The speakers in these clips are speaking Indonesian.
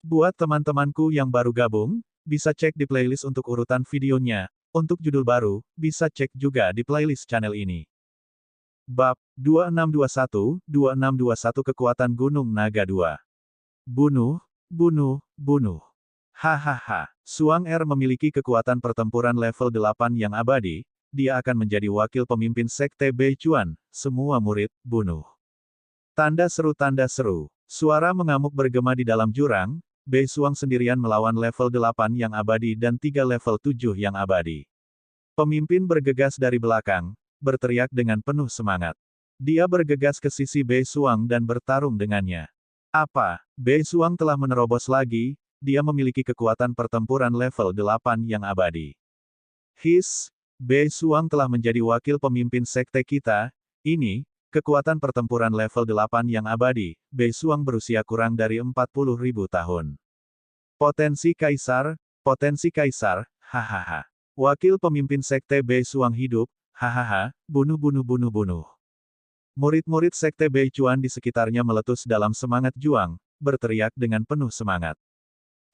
Buat teman-temanku yang baru gabung, bisa cek di playlist untuk urutan videonya. Untuk judul baru, bisa cek juga di playlist channel ini. Bab 2621 Kekuatan Gunung Naga 2. Bunuh, bunuh, bunuh. Hahaha. Suang Er memiliki kekuatan pertempuran level 8 yang abadi, dia akan menjadi wakil pemimpin Sekte Beichuan, semua murid, bunuh. Tanda seru, suara mengamuk bergema di dalam jurang, Bei Suang sendirian melawan level 8 yang abadi dan 3 level 7 yang abadi. Pemimpin bergegas dari belakang, berteriak dengan penuh semangat. Dia bergegas ke sisi Bei Suang dan bertarung dengannya. Apa? Bei Suang telah menerobos lagi, dia memiliki kekuatan pertempuran level 8 yang abadi. Bei Suang telah menjadi wakil pemimpin sekte kita, ini, kekuatan pertempuran level 8 yang abadi, Bei Suang berusia kurang dari 40.000 tahun. Potensi kaisar, hahaha. Wakil pemimpin sekte Bei Suang hidup, hahaha, bunuh. Murid-murid sekte Beichuan di sekitarnya meletus dalam semangat juang, berteriak dengan penuh semangat.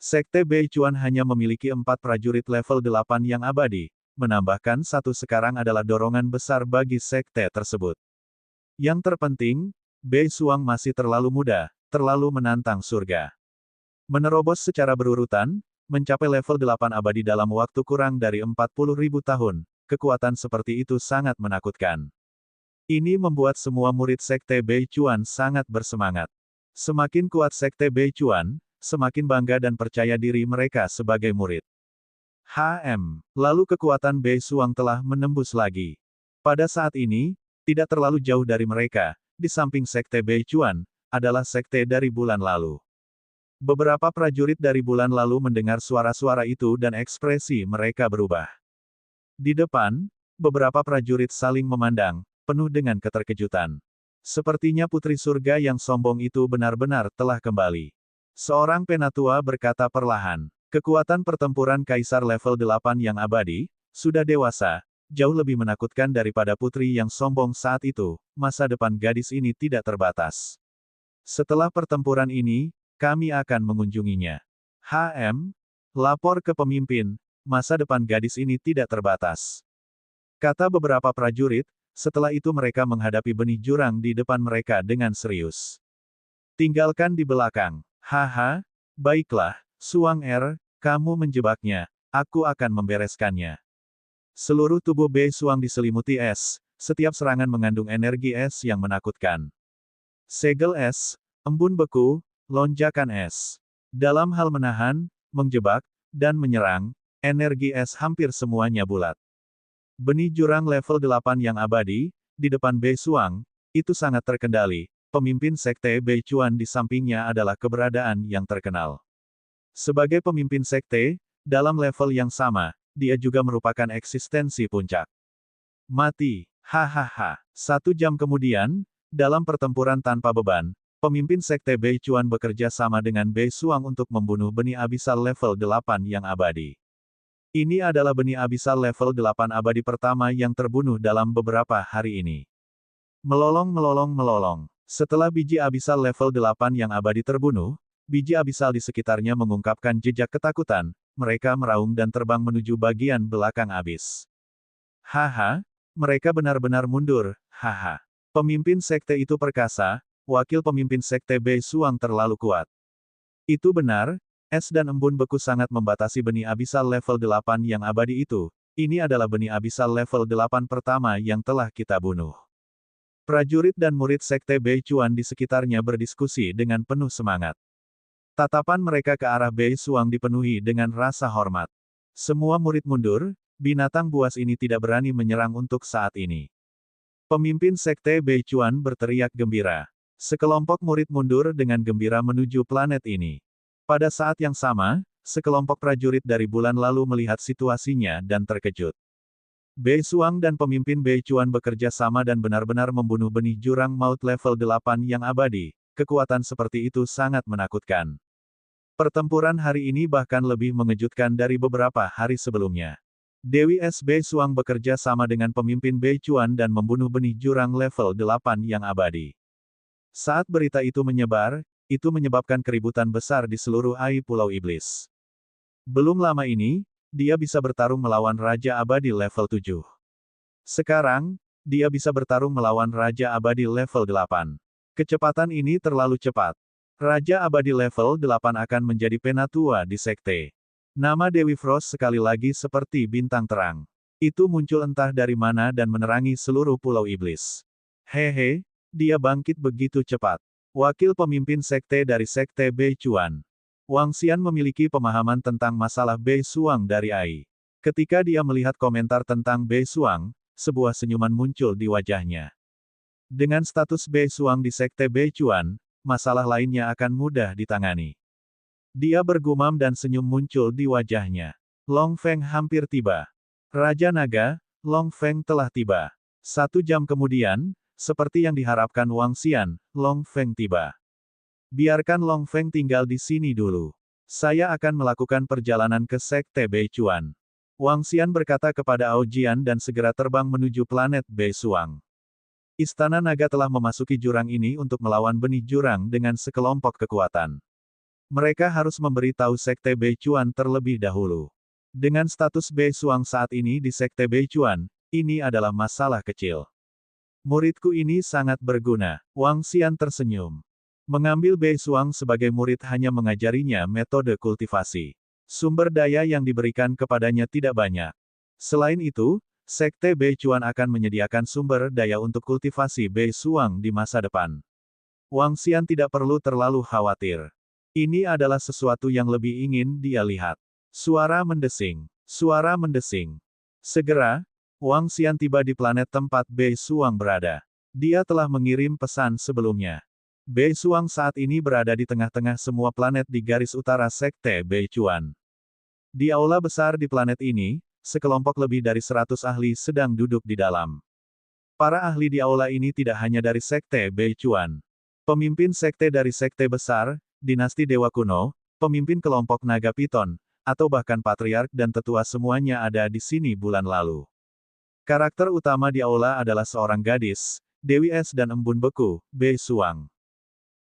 Sekte Beichuan hanya memiliki 4 prajurit level 8 yang abadi, menambahkan satu sekarang adalah dorongan besar bagi sekte tersebut. Yang terpenting, Bei Suang masih terlalu muda, terlalu menantang surga. Menerobos secara berurutan, mencapai level 8 abadi dalam waktu kurang dari 40.000 tahun, kekuatan seperti itu sangat menakutkan. Ini membuat semua murid sekte Beichuan sangat bersemangat. Semakin kuat sekte Beichuan, semakin bangga dan percaya diri mereka sebagai murid. Lalu kekuatan Bei Suang telah menembus lagi. Pada saat ini, tidak terlalu jauh dari mereka, di samping sekte Beichuan, adalah sekte dari bulan lalu. Beberapa prajurit dari bulan lalu mendengar suara-suara itu dan ekspresi mereka berubah. Di depan, beberapa prajurit saling memandang, penuh dengan keterkejutan. Sepertinya putri surga yang sombong itu benar-benar telah kembali. Seorang penatua berkata perlahan, kekuatan pertempuran kaisar level 8 yang abadi, sudah dewasa, jauh lebih menakutkan daripada putri yang sombong saat itu, masa depan gadis ini tidak terbatas. Setelah pertempuran ini, kami akan mengunjunginya. Lapor ke pemimpin, masa depan gadis ini tidak terbatas. Kata beberapa prajurit, setelah itu mereka menghadapi benih jurang di depan mereka dengan serius. Tinggalkan di belakang. Baiklah, Suang Er, kamu menjebaknya, aku akan membereskannya. Seluruh tubuh Bei Suang diselimuti es, setiap serangan mengandung energi es yang menakutkan. Segel es, embun beku, lonjakan es. Dalam hal menahan, menjebak, dan menyerang, energi es hampir semuanya bulat. Benih jurang level 8 yang abadi, di depan Bei Suang, itu sangat terkendali, pemimpin sekte Beichuan di sampingnya adalah keberadaan yang terkenal. Sebagai pemimpin sekte, dalam level yang sama, dia juga merupakan eksistensi puncak. Mati. 1 jam kemudian, dalam pertempuran tanpa beban, pemimpin sekte Beichuan bekerja sama dengan Bei Suang untuk membunuh benih abisal level 8 yang abadi. Ini adalah benih abisal level 8 abadi pertama yang terbunuh dalam beberapa hari ini. Melolong. Setelah biji abisal level 8 yang abadi terbunuh, biji abisal di sekitarnya mengungkapkan jejak ketakutan, mereka meraung dan terbang menuju bagian belakang abis. Mereka benar-benar mundur, Pemimpin sekte itu perkasa, wakil pemimpin sekte Bei Suang terlalu kuat. Itu benar, es dan embun beku sangat membatasi benih abisal level 8 yang abadi itu, ini adalah benih abisal level 8 pertama yang telah kita bunuh. Prajurit dan murid sekte Beichuan di sekitarnya berdiskusi dengan penuh semangat. Tatapan mereka ke arah Bei Suang dipenuhi dengan rasa hormat. Semua murid mundur, binatang buas ini tidak berani menyerang untuk saat ini. Pemimpin sekte Beichuan berteriak gembira. Sekelompok murid mundur dengan gembira menuju planet ini. Pada saat yang sama, sekelompok prajurit dari bulan lalu melihat situasinya dan terkejut. Bei Suang dan pemimpin Beichuan bekerja sama dan benar-benar membunuh benih jurang maut level 8 yang abadi. Kekuatan seperti itu sangat menakutkan. Pertempuran hari ini bahkan lebih mengejutkan dari beberapa hari sebelumnya. Dewi S. Bei Suang bekerja sama dengan pemimpin Beichuan dan membunuh benih jurang level 8 yang abadi. Saat berita itu menyebar, itu menyebabkan keributan besar di seluruh Ai Pulau Iblis. Belum lama ini, dia bisa bertarung melawan Raja Abadi level 7. Sekarang, dia bisa bertarung melawan Raja Abadi level 8. Kecepatan ini terlalu cepat. Raja Abadi level 8 akan menjadi penatua di sekte. Nama Dewi Frost sekali lagi seperti bintang terang. Itu muncul entah dari mana dan menerangi seluruh Pulau Iblis. Hehe, dia bangkit begitu cepat. Wakil pemimpin sekte dari sekte Beichuan. Wang Xian memiliki pemahaman tentang masalah Bei Suang dari Ai. Ketika dia melihat komentar tentang Bei Suang, sebuah senyuman muncul di wajahnya. Dengan status Bei Suang di sekte Beichuan, masalah lainnya akan mudah ditangani. Dia bergumam dan senyum muncul di wajahnya. Long Feng hampir tiba. Raja Naga, Long Feng telah tiba. 1 jam kemudian, seperti yang diharapkan Wang Xian, Long Feng tiba. Biarkan Long Feng tinggal di sini dulu. Saya akan melakukan perjalanan ke sekte Beichuan. Wang Xian berkata kepada Ao Jian dan segera terbang menuju planet Beisuang. Istana Naga telah memasuki jurang ini untuk melawan benih jurang dengan sekelompok kekuatan. Mereka harus memberi tahu sekte Beichuan terlebih dahulu. Dengan status Beisuang saat ini di sekte Beichuan, ini adalah masalah kecil. Muridku ini sangat berguna. Wang Xian tersenyum. Mengambil Beisuang sebagai murid hanya mengajarinya metode kultivasi. Sumber daya yang diberikan kepadanya tidak banyak. Selain itu, sekte Beichuan akan menyediakan sumber daya untuk kultivasi Beisuang di masa depan. Wang Xian tidak perlu terlalu khawatir. Ini adalah sesuatu yang lebih ingin dia lihat. Suara mendesing. Suara mendesing. Segera, Wang Xian tiba di planet tempat Beisuang berada. Dia telah mengirim pesan sebelumnya. Beisuang saat ini berada di tengah-tengah semua planet di garis utara sekte Beichuan. Di aula besar di planet ini, sekelompok lebih dari 100 ahli sedang duduk di dalam. Para ahli di aula ini tidak hanya dari sekte Beichuan. Pemimpin sekte dari sekte besar, dinasti Dewa Kuno, pemimpin kelompok Naga Piton, atau bahkan patriark dan tetua semuanya ada di sini bulan lalu. Karakter utama di aula adalah seorang gadis, Dewi Es dan Embun Beku, Beisuang.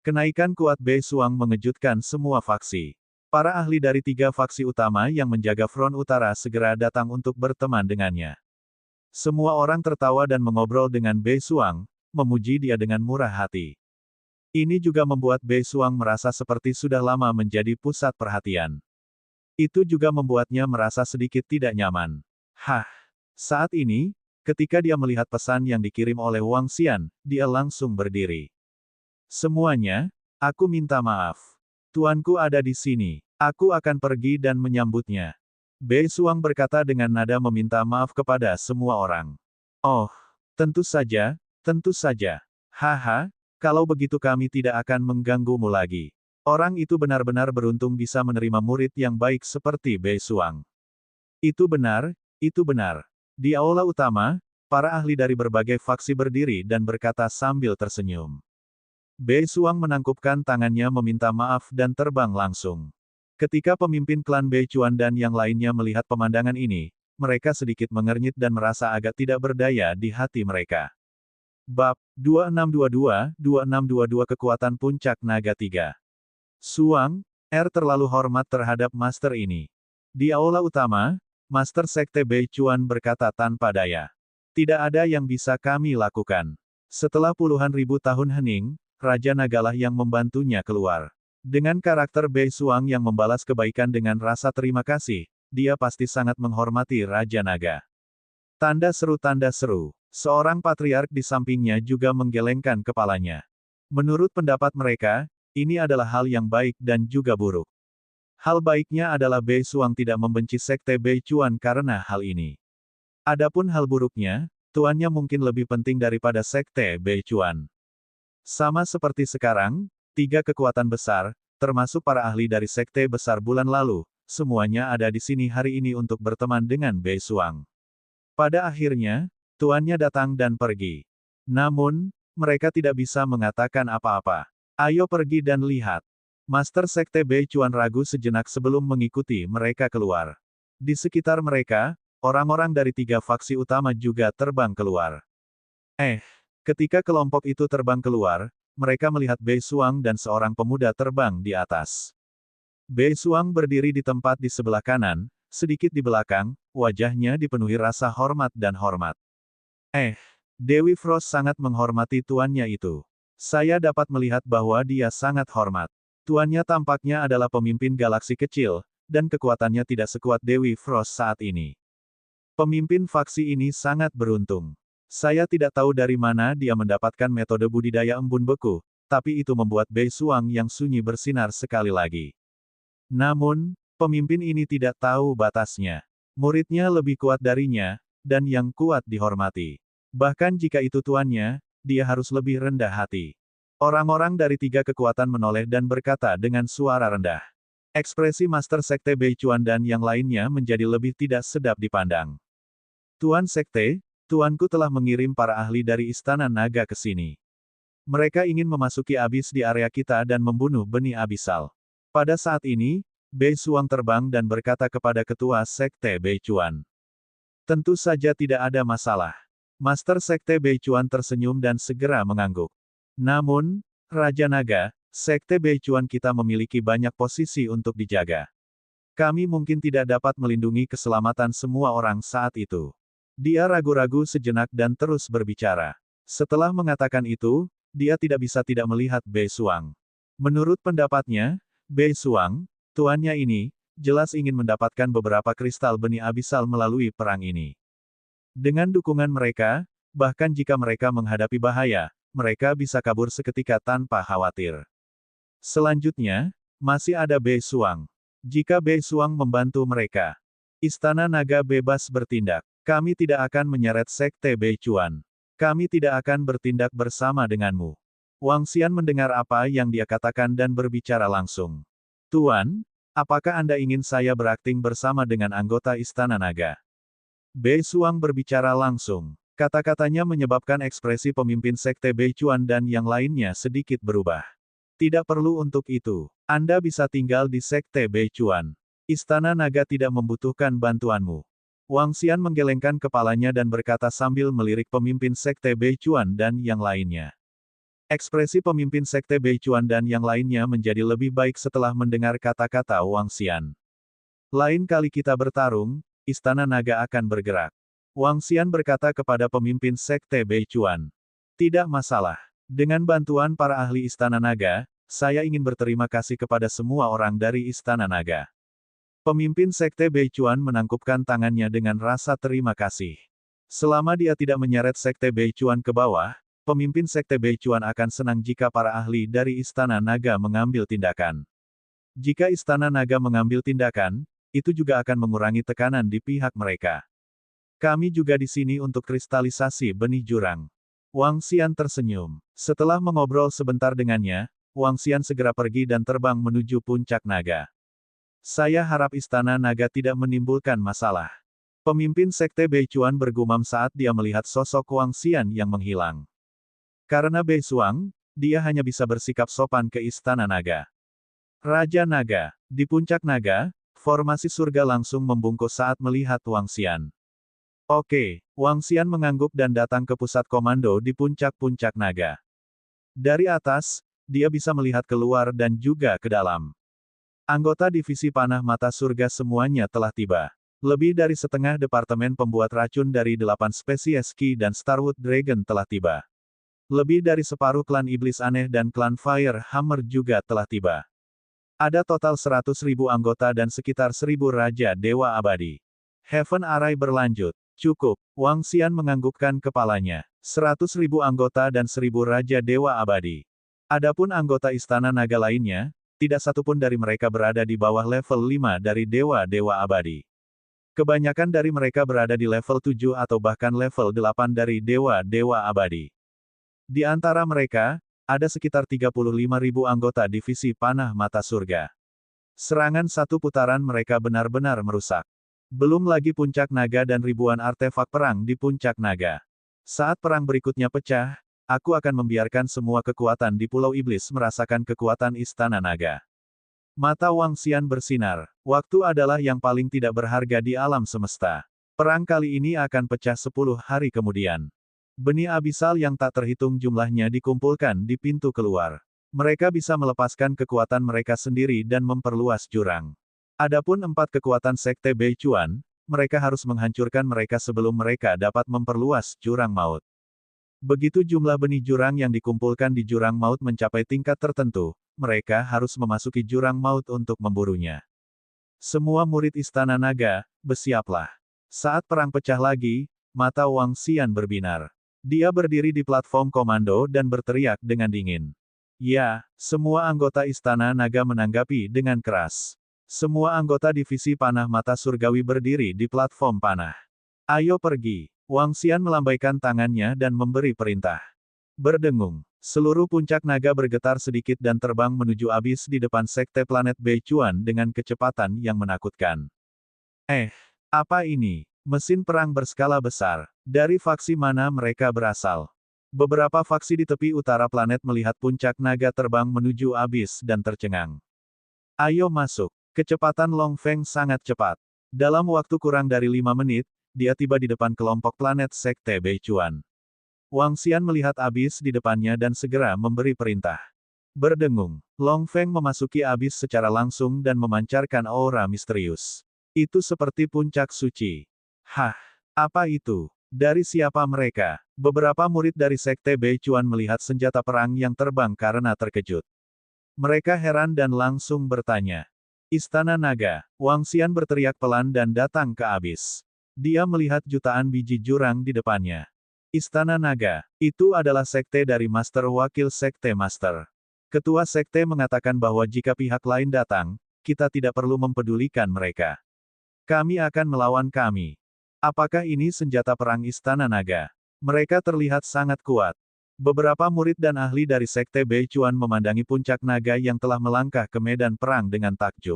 Kenaikan kuat Beisuang mengejutkan semua faksi. Para ahli dari 3 faksi utama yang menjaga front utara segera datang untuk berteman dengannya. Semua orang tertawa dan mengobrol dengan Beisuang, memuji dia dengan murah hati. Ini juga membuat Beisuang merasa seperti sudah lama menjadi pusat perhatian. Itu juga membuatnya merasa sedikit tidak nyaman. Hah! Saat ini, ketika dia melihat pesan yang dikirim oleh Wang Xian, dia langsung berdiri. Semuanya, aku minta maaf. Tuanku ada di sini. Aku akan pergi dan menyambutnya. Beisuang berkata dengan nada meminta maaf kepada semua orang. Oh, tentu saja, tentu saja. Haha, kalau begitu kami tidak akan mengganggumu lagi. Orang itu benar-benar beruntung bisa menerima murid yang baik seperti Beisuang. Itu benar, itu benar. Di aula utama, para ahli dari berbagai faksi berdiri dan berkata sambil tersenyum. Beisuang menangkupkan tangannya meminta maaf dan terbang langsung. Ketika pemimpin klan Beichuan dan yang lainnya melihat pemandangan ini, mereka sedikit mengernyit dan merasa agak tidak berdaya di hati mereka. Bab 2622 Kekuatan Puncak Naga 3. Suang, terlalu hormat terhadap master ini. Di aula utama, Master Sekte Beichuan berkata tanpa daya. Tidak ada yang bisa kami lakukan. Setelah puluhan ribu tahun hening, Raja Nagalah yang membantunya keluar. Dengan karakter Beisuang yang membalas kebaikan dengan rasa terima kasih, dia pasti sangat menghormati Raja Naga. Tanda seru. Seorang patriark di sampingnya juga menggelengkan kepalanya. Menurut pendapat mereka, ini adalah hal yang baik dan juga buruk. Hal baiknya adalah Beisuang tidak membenci sekte Beichuan karena hal ini. Adapun hal buruknya, tuannya mungkin lebih penting daripada sekte Beichuan. Sama seperti sekarang, 3 kekuatan besar, termasuk para ahli dari sekte besar bulan lalu, semuanya ada di sini hari ini untuk berteman dengan Beisuang. Pada akhirnya, tuannya datang dan pergi. Namun, mereka tidak bisa mengatakan apa-apa. Ayo pergi dan lihat. Master Sekte Beichuan ragu sejenak sebelum mengikuti mereka keluar. Di sekitar mereka, orang-orang dari 3 faksi utama juga terbang keluar. Ketika kelompok itu terbang keluar, mereka melihat Bei Suang dan seorang pemuda terbang di atas. Bei Suang berdiri di tempat di sebelah kanan, sedikit di belakang, wajahnya dipenuhi rasa hormat dan hormat. Dewi Frost sangat menghormati tuannya itu. Saya dapat melihat bahwa dia sangat hormat. Tuannya tampaknya adalah pemimpin galaksi kecil, dan kekuatannya tidak sekuat Dewi Frost saat ini. Pemimpin faksi ini sangat beruntung. Saya tidak tahu dari mana dia mendapatkan metode budidaya embun beku, tapi itu membuat Bei Suang yang sunyi bersinar sekali lagi. Namun, pemimpin ini tidak tahu batasnya. Muridnya lebih kuat darinya, dan yang kuat dihormati. Bahkan jika itu tuannya, dia harus lebih rendah hati. Orang-orang dari tiga kekuatan menoleh dan berkata dengan suara rendah. Ekspresi Master Sekte Bei Chuan dan yang lainnya menjadi lebih tidak sedap dipandang. Tuan Sekte, tuanku telah mengirim para ahli dari Istana Naga ke sini. Mereka ingin memasuki abis di area kita dan membunuh benih abisal. Pada saat ini, Bei Suang terbang dan berkata kepada Ketua Sekte Bei Chuan. Tentu saja tidak ada masalah. Master Sekte Bei Chuan tersenyum dan segera mengangguk. Namun, Raja Naga, Sekte Bei Chuan kita memiliki banyak posisi untuk dijaga. Kami mungkin tidak dapat melindungi keselamatan semua orang saat itu. Dia ragu-ragu sejenak dan terus berbicara. Setelah mengatakan itu, dia tidak bisa tidak melihat Bei Suang. Menurut pendapatnya, Bei Suang, tuannya ini, jelas ingin mendapatkan beberapa kristal benih abisal melalui perang ini. Dengan dukungan mereka, bahkan jika mereka menghadapi bahaya, mereka bisa kabur seketika tanpa khawatir. Selanjutnya, masih ada Bei Suang. Jika Bei Suang membantu mereka, Istana Naga bebas bertindak. Kami tidak akan menyeret Sekte Bei Chuan. Kami tidak akan bertindak bersama denganmu. Wang Xian mendengar apa yang dia katakan dan berbicara langsung. Tuan, apakah Anda ingin saya berakting bersama dengan anggota Istana Naga? Bei Suang berbicara langsung. Kata-katanya menyebabkan ekspresi pemimpin Sekte Bei Chuan dan yang lainnya sedikit berubah. Tidak perlu untuk itu. Anda bisa tinggal di Sekte Bei Chuan. Istana Naga tidak membutuhkan bantuanmu. Wang Xian menggelengkan kepalanya dan berkata sambil melirik pemimpin Sekte Bei Chuan dan yang lainnya. Ekspresi pemimpin Sekte Bei Chuan dan yang lainnya menjadi lebih baik setelah mendengar kata-kata Wang Xian. Lain kali kita bertarung, Istana Naga akan bergerak. Wang Xian berkata kepada pemimpin Sekte Bei Chuan. Tidak masalah. Dengan bantuan para ahli Istana Naga, saya ingin berterima kasih kepada semua orang dari Istana Naga. Pemimpin Sekte Bei Chuan menangkupkan tangannya dengan rasa terima kasih. Selama dia tidak menyeret Sekte Bei Chuan ke bawah, pemimpin Sekte Bei Chuan akan senang jika para ahli dari Istana Naga mengambil tindakan. Jika Istana Naga mengambil tindakan, itu juga akan mengurangi tekanan di pihak mereka. Kami juga di sini untuk kristalisasi benih jurang. Wang Xian tersenyum. Setelah mengobrol sebentar dengannya, Wang Xian segera pergi dan terbang menuju puncak naga. Saya harap Istana Naga tidak menimbulkan masalah. Pemimpin Sekte Bei Chuan bergumam saat dia melihat sosok Wang Xian yang menghilang. Karena Bei Suang, dia hanya bisa bersikap sopan ke Istana Naga. Raja Naga, di puncak naga, formasi surga langsung membungkuk saat melihat Wang Xian. Oke, Wang Xian mengangguk dan datang ke pusat komando di puncak-puncak naga. Dari atas, dia bisa melihat keluar dan juga ke dalam. Anggota divisi panah mata surga semuanya telah tiba. Lebih dari setengah departemen pembuat racun dari 8 spesies Ki dan Starwood Dragon telah tiba. Lebih dari separuh klan iblis aneh dan klan Fire Hammer juga telah tiba. Ada total 100.000 anggota dan sekitar 1.000 Raja Dewa Abadi. Heaven Array berlanjut. Cukup. Wang Xian menganggukkan kepalanya. 100.000 anggota dan 1.000 Raja Dewa Abadi. Adapun anggota Istana Naga lainnya, tidak satupun dari mereka berada di bawah level 5 dari Dewa-Dewa Abadi. Kebanyakan dari mereka berada di level 7 atau bahkan level 8 dari Dewa-Dewa Abadi. Di antara mereka, ada sekitar 35.000 anggota divisi panah mata surga. Serangan satu putaran mereka benar-benar merusak. Belum lagi puncak naga dan ribuan artefak perang di puncak naga. Saat perang berikutnya pecah, aku akan membiarkan semua kekuatan di Pulau Iblis merasakan kekuatan Istana Naga. Mata Wang Xian bersinar. Waktu adalah yang paling tidak berharga di alam semesta. Perang kali ini akan pecah 10 hari kemudian. Benih abisal yang tak terhitung jumlahnya dikumpulkan di pintu keluar. Mereka bisa melepaskan kekuatan mereka sendiri dan memperluas jurang. Adapun 4 kekuatan Sekte Beichuan, mereka harus menghancurkan mereka sebelum mereka dapat memperluas jurang maut. Begitu jumlah benih jurang yang dikumpulkan di jurang maut mencapai tingkat tertentu, mereka harus memasuki jurang maut untuk memburunya. Semua murid Istana Naga, bersiaplah. Saat perang pecah lagi, mata Wang Xian berbinar. Dia berdiri di platform komando dan berteriak dengan dingin. Ya, semua anggota Istana Naga menanggapi dengan keras. Semua anggota divisi panah mata surgawi berdiri di platform panah. Ayo pergi. Wang Xian melambaikan tangannya dan memberi perintah. Berdengung. Seluruh puncak naga bergetar sedikit dan terbang menuju abis di depan sekte planet Beichuan dengan kecepatan yang menakutkan. Apa ini? Mesin perang berskala besar. Dari faksi mana mereka berasal? Beberapa faksi di tepi utara planet melihat puncak naga terbang menuju abis dan tercengang. Ayo masuk. Kecepatan Long Feng sangat cepat. Dalam waktu kurang dari 5 menit, dia tiba di depan kelompok planet sekte Beichuan. Wang Xian melihat abis di depannya dan segera memberi perintah. Berdengung. Long Feng memasuki abis secara langsung dan memancarkan aura misterius. Itu seperti puncak suci. Hah, apa itu? Dari siapa mereka? Beberapa murid dari Sekte Beichuan melihat senjata perang yang terbang karena terkejut. Mereka heran dan langsung bertanya. Istana Naga. Wang Xian berteriak pelan dan datang ke abis. Dia melihat jutaan biji jurang di depannya. Istana Naga. Itu adalah sekte dari Master Wakil Sekte Master. Ketua sekte mengatakan bahwa jika pihak lain datang, kita tidak perlu mempedulikan mereka. Kami akan melawan kami. Apakah ini senjata perang Istana Naga? Mereka terlihat sangat kuat. Beberapa murid dan ahli dari Sekte Beichuan memandangi puncak naga yang telah melangkah ke medan perang dengan takjub.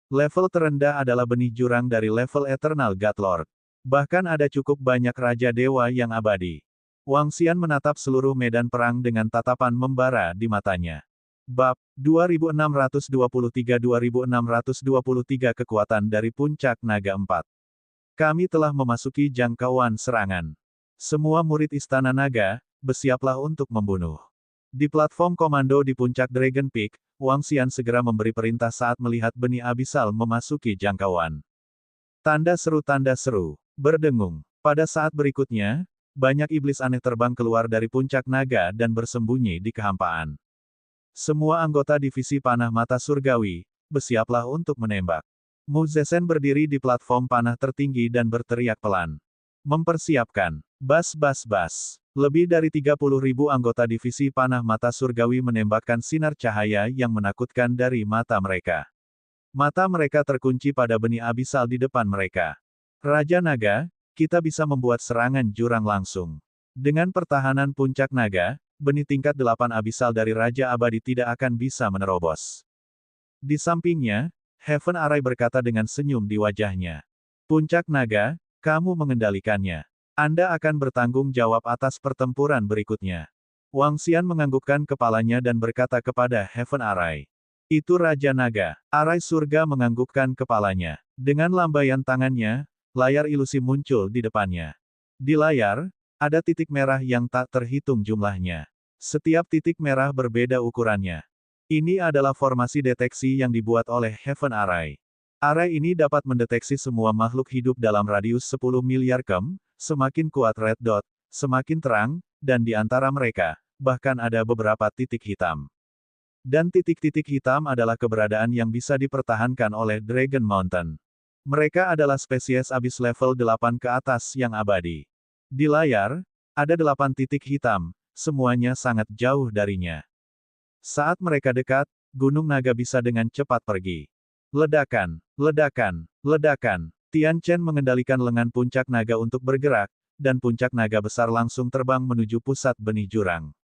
Level terendah adalah benih jurang dari level Eternal God Lord. Bahkan ada cukup banyak Raja Dewa yang abadi. Wang Xian menatap seluruh medan perang dengan tatapan membara di matanya. Bab 2623-2623 Kekuatan dari Puncak Naga 4. Kami telah memasuki jangkauan serangan. Semua murid Istana Naga, bersiaplah untuk membunuh. Di platform komando di puncak Dragon Peak, Wang Xian segera memberi perintah saat melihat benih abisal memasuki jangkauan. Tanda seru, berdengung. Pada saat berikutnya, banyak iblis aneh terbang keluar dari puncak naga dan bersembunyi di kehampaan. Semua anggota divisi panah mata surgawi, bersiaplah untuk menembak. Mu Zesen berdiri di platform panah tertinggi dan berteriak pelan. Mempersiapkan. Bas. Lebih dari 30.000 anggota divisi panah mata surgawi menembakkan sinar cahaya yang menakutkan dari mata mereka. Mata mereka terkunci pada benih abisal di depan mereka. Raja Naga, kita bisa membuat serangan jurang langsung. Dengan pertahanan puncak naga, benih tingkat 8 abisal dari Raja Abadi tidak akan bisa menerobos. Di sampingnya, Heaven Array berkata dengan senyum di wajahnya. Puncak naga, kamu mengendalikannya. Anda akan bertanggung jawab atas pertempuran berikutnya. Wang Xian menganggukkan kepalanya dan berkata kepada Heaven Array. Itu Raja Naga. Arai surga menganggukkan kepalanya. Dengan lambaian tangannya, layar ilusi muncul di depannya. Di layar, ada titik merah yang tak terhitung jumlahnya. Setiap titik merah berbeda ukurannya. Ini adalah formasi deteksi yang dibuat oleh Heaven Array. Array ini dapat mendeteksi semua makhluk hidup dalam radius 10 miliar km, semakin kuat red dot, semakin terang, dan di antara mereka, bahkan ada beberapa titik hitam. Dan titik-titik hitam adalah keberadaan yang bisa dipertahankan oleh Dragon Mountain. Mereka adalah spesies abis level 8 ke atas yang abadi. Di layar, ada 8 titik hitam, semuanya sangat jauh darinya. Saat mereka dekat, Gunung Naga bisa dengan cepat pergi. Ledakan. Tian Chen mengendalikan lengan puncak naga untuk bergerak, dan puncak naga besar langsung terbang menuju pusat benih jurang.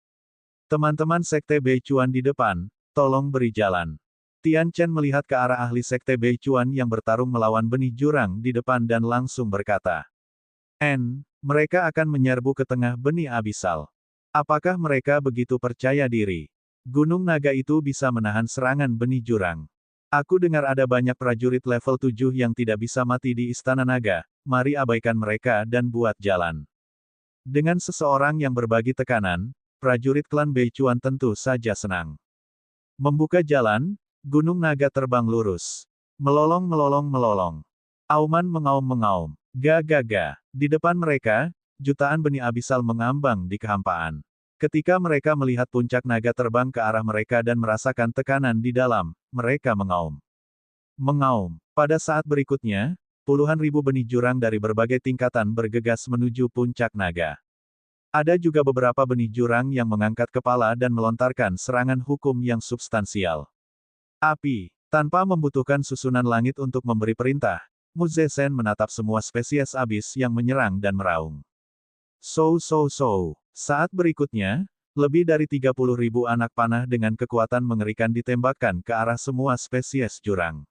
Teman-teman Sekte Beichuan di depan, tolong beri jalan. Tian Chen melihat ke arah ahli Sekte Beichuan yang bertarung melawan benih jurang di depan dan langsung berkata. Mereka akan menyerbu ke tengah benih abisal. Apakah mereka begitu percaya diri? Gunung naga itu bisa menahan serangan benih jurang. Aku dengar ada banyak prajurit level 7 yang tidak bisa mati di Istana Naga, mari abaikan mereka dan buat jalan. Dengan seseorang yang berbagi tekanan, prajurit klan Beichuan tentu saja senang. Membuka jalan, gunung naga terbang lurus. Melolong melolong melolong. Auman mengaum mengaum. Ga ga ga. Di depan mereka, jutaan benih abisal mengambang di kehampaan. Ketika mereka melihat puncak naga terbang ke arah mereka dan merasakan tekanan di dalam, mereka mengaum. Mengaum. Pada saat berikutnya, puluhan ribu benih jurang dari berbagai tingkatan bergegas menuju puncak naga. Ada juga beberapa benih jurang yang mengangkat kepala dan melontarkan serangan hukum yang substansial. Api. Tanpa membutuhkan susunan langit untuk memberi perintah, Mu Zesen menatap semua spesies abis yang menyerang dan meraung. So. Saat berikutnya, lebih dari 30.000 anak panah dengan kekuatan mengerikan ditembakkan ke arah semua spesies jurang.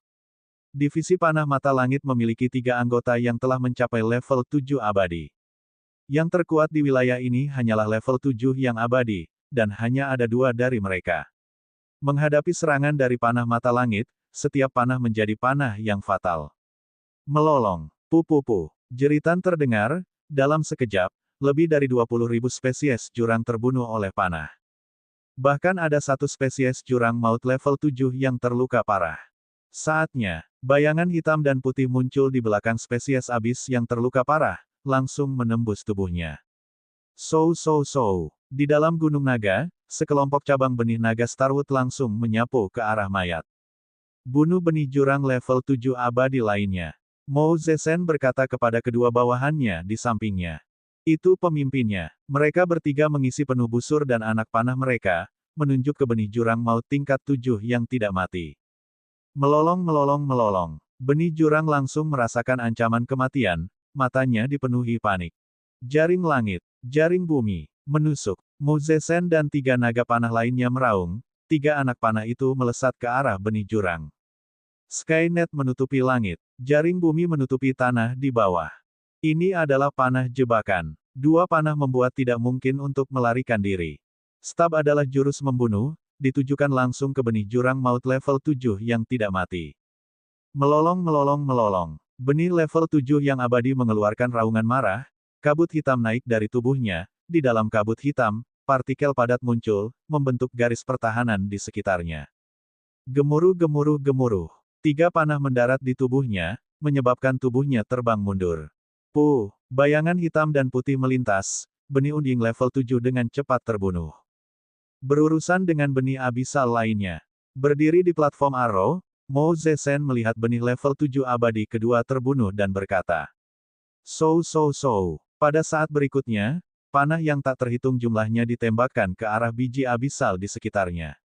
Divisi Panah Mata Langit memiliki 3 anggota yang telah mencapai level 7 abadi. Yang terkuat di wilayah ini hanyalah level 7 yang abadi, dan hanya ada 2 dari mereka. Menghadapi serangan dari panah mata langit, setiap panah menjadi panah yang fatal. Melolong. Pupupu. Jeritan terdengar, dalam sekejap, lebih dari 20.000 spesies jurang terbunuh oleh panah. Bahkan ada satu spesies jurang maut level 7 yang terluka parah. Saatnya, bayangan hitam dan putih muncul di belakang spesies abis yang terluka parah, langsung menembus tubuhnya. So. Di dalam Gunung Naga, sekelompok cabang benih naga Starwood langsung menyapu ke arah mayat. Bunuh benih jurang level 7 abadi lainnya. Mo Zesen berkata kepada kedua bawahannya di sampingnya. Itu pemimpinnya. Mereka bertiga mengisi penuh busur dan anak panah mereka, menunjuk ke benih jurang maut tingkat 7 yang tidak mati. Melolong. Benih jurang langsung merasakan ancaman kematian, matanya dipenuhi panik. Jaring langit, jaring bumi, menusuk. Mu Zesen dan 3 naga panah lainnya meraung, 3 anak panah itu melesat ke arah benih jurang. Skynet menutupi langit, jaring bumi menutupi tanah di bawah. Ini adalah panah jebakan. 2 panah membuat tidak mungkin untuk melarikan diri. Stab adalah jurus membunuh, ditujukan langsung ke benih jurang maut level 7 yang tidak mati. Melolong. Benih level 7 yang abadi mengeluarkan raungan marah, kabut hitam naik dari tubuhnya, di dalam kabut hitam, partikel padat muncul, membentuk garis pertahanan di sekitarnya. Gemuruh. 3 panah mendarat di tubuhnya, menyebabkan tubuhnya terbang mundur. Bayangan hitam dan putih melintas, benih unding level 7 dengan cepat terbunuh. Berurusan dengan benih abisal lainnya. Berdiri di platform Arrow, Mo Zesen melihat benih level 7 abadi kedua terbunuh dan berkata. So. Pada saat berikutnya, panah yang tak terhitung jumlahnya ditembakkan ke arah biji abisal di sekitarnya.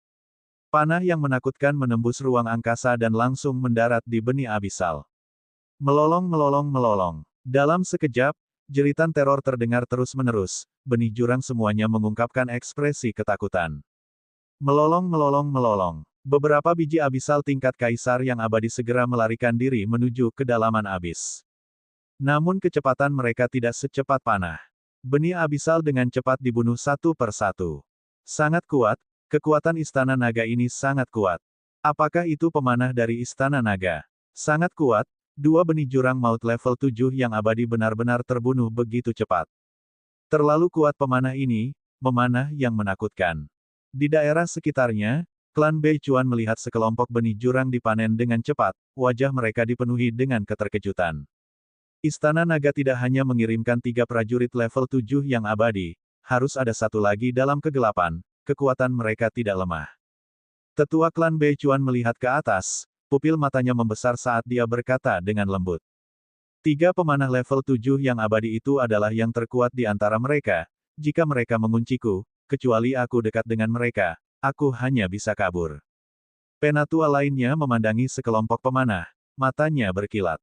Panah yang menakutkan menembus ruang angkasa dan langsung mendarat di benih abisal. Melolong. Dalam sekejap, jeritan teror terdengar terus-menerus, benih jurang semuanya mengungkapkan ekspresi ketakutan. Melolong. Beberapa biji abisal tingkat kaisar yang abadi segera melarikan diri menuju kedalaman abis. Namun kecepatan mereka tidak secepat panah. Benih abisal dengan cepat dibunuh satu per satu. Sangat kuat, kekuatan Istana Naga ini sangat kuat. Apakah itu pemanah dari Istana Naga? Sangat kuat, 2 benih jurang maut level 7 yang abadi benar-benar terbunuh begitu cepat. Terlalu kuat pemanah ini, memanah yang menakutkan. Di daerah sekitarnya, klan Beichuan melihat sekelompok benih jurang dipanen dengan cepat, wajah mereka dipenuhi dengan keterkejutan. Istana Naga tidak hanya mengirimkan 3 prajurit level 7 yang abadi, harus ada satu lagi dalam kegelapan, kekuatan mereka tidak lemah. Tetua klan Beichuan melihat ke atas, pupil matanya membesar saat dia berkata dengan lembut. 3 pemanah level 7 yang abadi itu adalah yang terkuat di antara mereka, jika mereka mengunciku, kecuali aku dekat dengan mereka, aku hanya bisa kabur. Penatua lainnya memandangi sekelompok pemanah, matanya berkilat.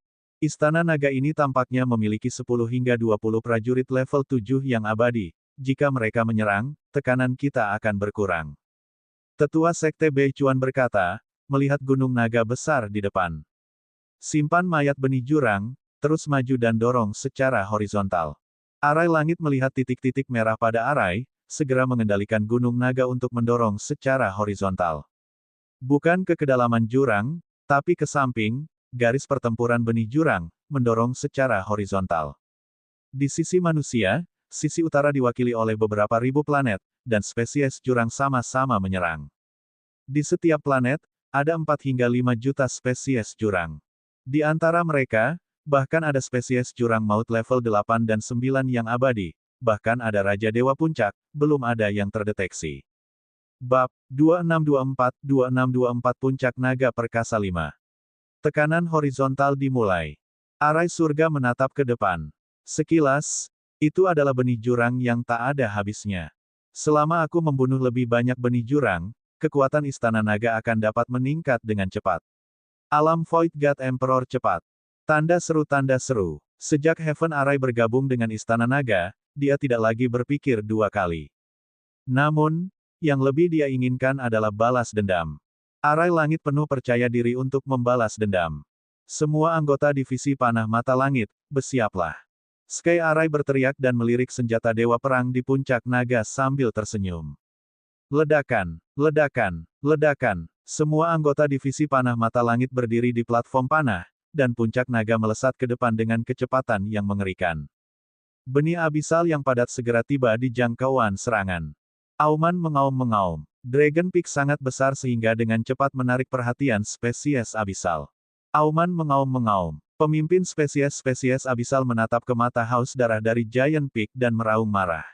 Istana Naga ini tampaknya memiliki 10 hingga 20 prajurit level 7 yang abadi. Jika mereka menyerang, tekanan kita akan berkurang. Tetua Sekte Beichuan berkata, melihat gunung naga besar di depan. Simpan mayat benih jurang, terus maju dan dorong secara horizontal. Arai langit melihat titik-titik merah pada arai, segera mengendalikan gunung naga untuk mendorong secara horizontal. Bukan ke kedalaman jurang, tapi ke samping, garis pertempuran benih jurang, mendorong secara horizontal. Di sisi manusia, sisi utara diwakili oleh beberapa ribu planet, dan spesies jurang sama-sama menyerang. Di setiap planet, ada 4 hingga 5 juta spesies jurang. Di antara mereka, bahkan ada spesies jurang maut level 8 dan 9 yang abadi, bahkan ada Raja Dewa Puncak, belum ada yang terdeteksi. Bab 2624 Puncak Naga Perkasa 5. Tekanan horizontal dimulai. Arai surga menatap ke depan. Sekilas, itu adalah benih jurang yang tak ada habisnya. Selama aku membunuh lebih banyak benih jurang, kekuatan Istana Naga akan dapat meningkat dengan cepat. Alam Void God Emperor cepat. Tanda seru. Sejak Heaven Arai bergabung dengan Istana Naga, dia tidak lagi berpikir 2 kali. Namun, yang lebih dia inginkan adalah balas dendam. Arai Langit penuh percaya diri untuk membalas dendam. Semua anggota divisi Panah Mata Langit, bersiaplah. Sky Arai berteriak dan melirik senjata Dewa Perang di puncak naga sambil tersenyum. Ledakan, ledakan, ledakan. Semua anggota divisi Panah Mata Langit berdiri di platform panah, dan puncak naga melesat ke depan dengan kecepatan yang mengerikan. Benih abisal yang padat segera tiba di jangkauan serangan. Auman mengaum-mengaum. Dragon Peak sangat besar sehingga dengan cepat menarik perhatian spesies abisal. Auman mengaum-mengaum. Pemimpin spesies abisal menatap ke mata haus darah dari Giant Peak dan meraung marah.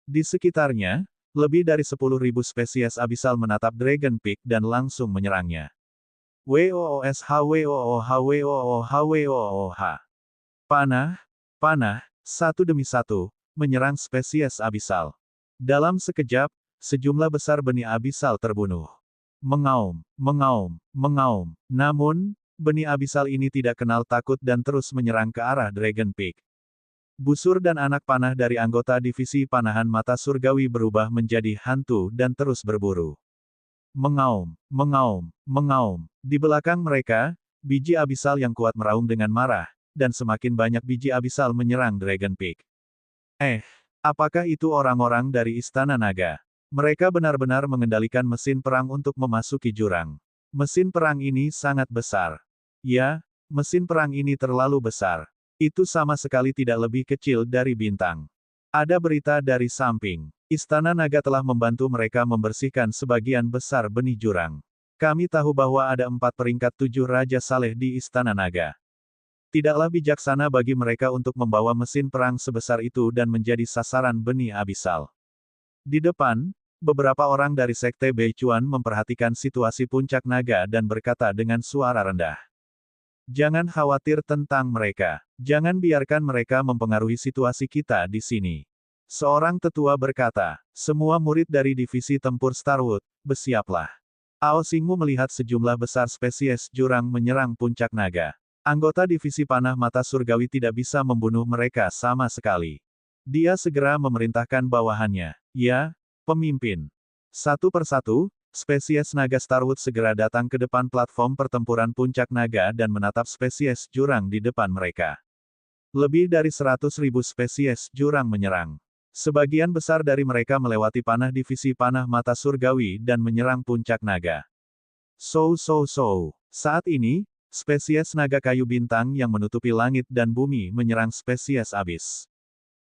Di sekitarnya, lebih dari 10.000 spesies abisal menatap Dragon Peak dan langsung menyerangnya. WOOSH. Panah, satu demi satu, menyerang spesies abisal. Dalam sekejap, sejumlah besar benih abisal terbunuh. Mengaum. Namun, benih abisal ini tidak kenal takut dan terus menyerang ke arah Dragon Peak. Busur dan anak panah dari anggota divisi panahan mata surgawi berubah menjadi hantu dan terus berburu. Mengaum. Di belakang mereka, biji abisal yang kuat meraung dengan marah, dan semakin banyak biji abisal menyerang Dragon Peak. Apakah itu orang-orang dari Istana Naga? Mereka benar-benar mengendalikan mesin perang untuk memasuki jurang. Mesin perang ini sangat besar. Ya, mesin perang ini terlalu besar. Itu sama sekali tidak lebih kecil dari bintang. Ada berita dari samping. Istana Naga telah membantu mereka membersihkan sebagian besar benih jurang. Kami tahu bahwa ada 4 peringkat 7 Raja Saleh di Istana Naga. Tidaklah bijaksana bagi mereka untuk membawa mesin perang sebesar itu dan menjadi sasaran benih abisal. Di depan, beberapa orang dari Sekte Beichuan memperhatikan situasi puncak naga dan berkata dengan suara rendah. Jangan khawatir tentang mereka. Jangan biarkan mereka mempengaruhi situasi kita di sini. Seorang tetua berkata, semua murid dari divisi tempur Starwood, bersiaplah. Ao Xingmu melihat sejumlah besar spesies jurang menyerang puncak naga. Anggota divisi panah mata surgawi tidak bisa membunuh mereka sama sekali. Dia segera memerintahkan bawahannya. Ya, pemimpin. Satu persatu, spesies naga Starwood segera datang ke depan platform pertempuran puncak naga dan menatap spesies jurang di depan mereka. Lebih dari 100.000 spesies jurang menyerang. Sebagian besar dari mereka melewati panah divisi panah mata surgawi dan menyerang puncak naga. Saat ini, spesies naga kayu bintang yang menutupi langit dan bumi menyerang spesies abis.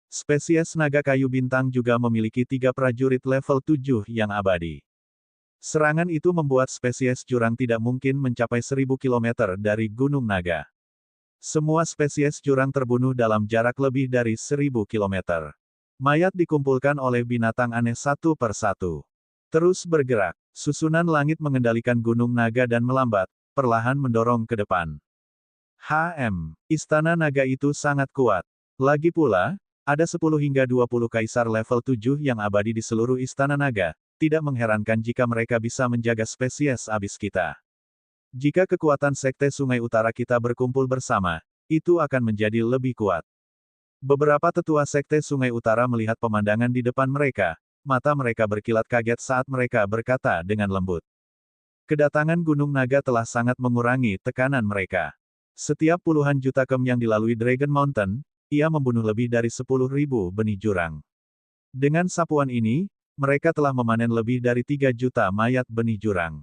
Spesies naga kayu bintang juga memiliki 3 prajurit level 7 yang abadi. Serangan itu membuat spesies jurang tidak mungkin mencapai 1000 km dari Gunung Naga. Semua spesies jurang terbunuh dalam jarak lebih dari 1000 km. Mayat dikumpulkan oleh binatang aneh satu persatu. Terus bergerak, susunan langit mengendalikan Gunung Naga dan melambat, perlahan mendorong ke depan. Istana naga itu sangat kuat. Lagi pula, ada 10 hingga 20 kaisar level 7 yang abadi di seluruh Istana Naga, tidak mengherankan jika mereka bisa menjaga spesies abis kita. Jika kekuatan Sekte Sungai Utara kita berkumpul bersama, itu akan menjadi lebih kuat. Beberapa tetua Sekte Sungai Utara melihat pemandangan di depan mereka, mata mereka berkilat kaget saat mereka berkata dengan lembut. Kedatangan Gunung Naga telah sangat mengurangi tekanan mereka. Setiap puluhan juta kem yang dilalui Dragon Mountain, ia membunuh lebih dari 10.000 benih jurang. Dengan sapuan ini, mereka telah memanen lebih dari 3 juta mayat benih jurang.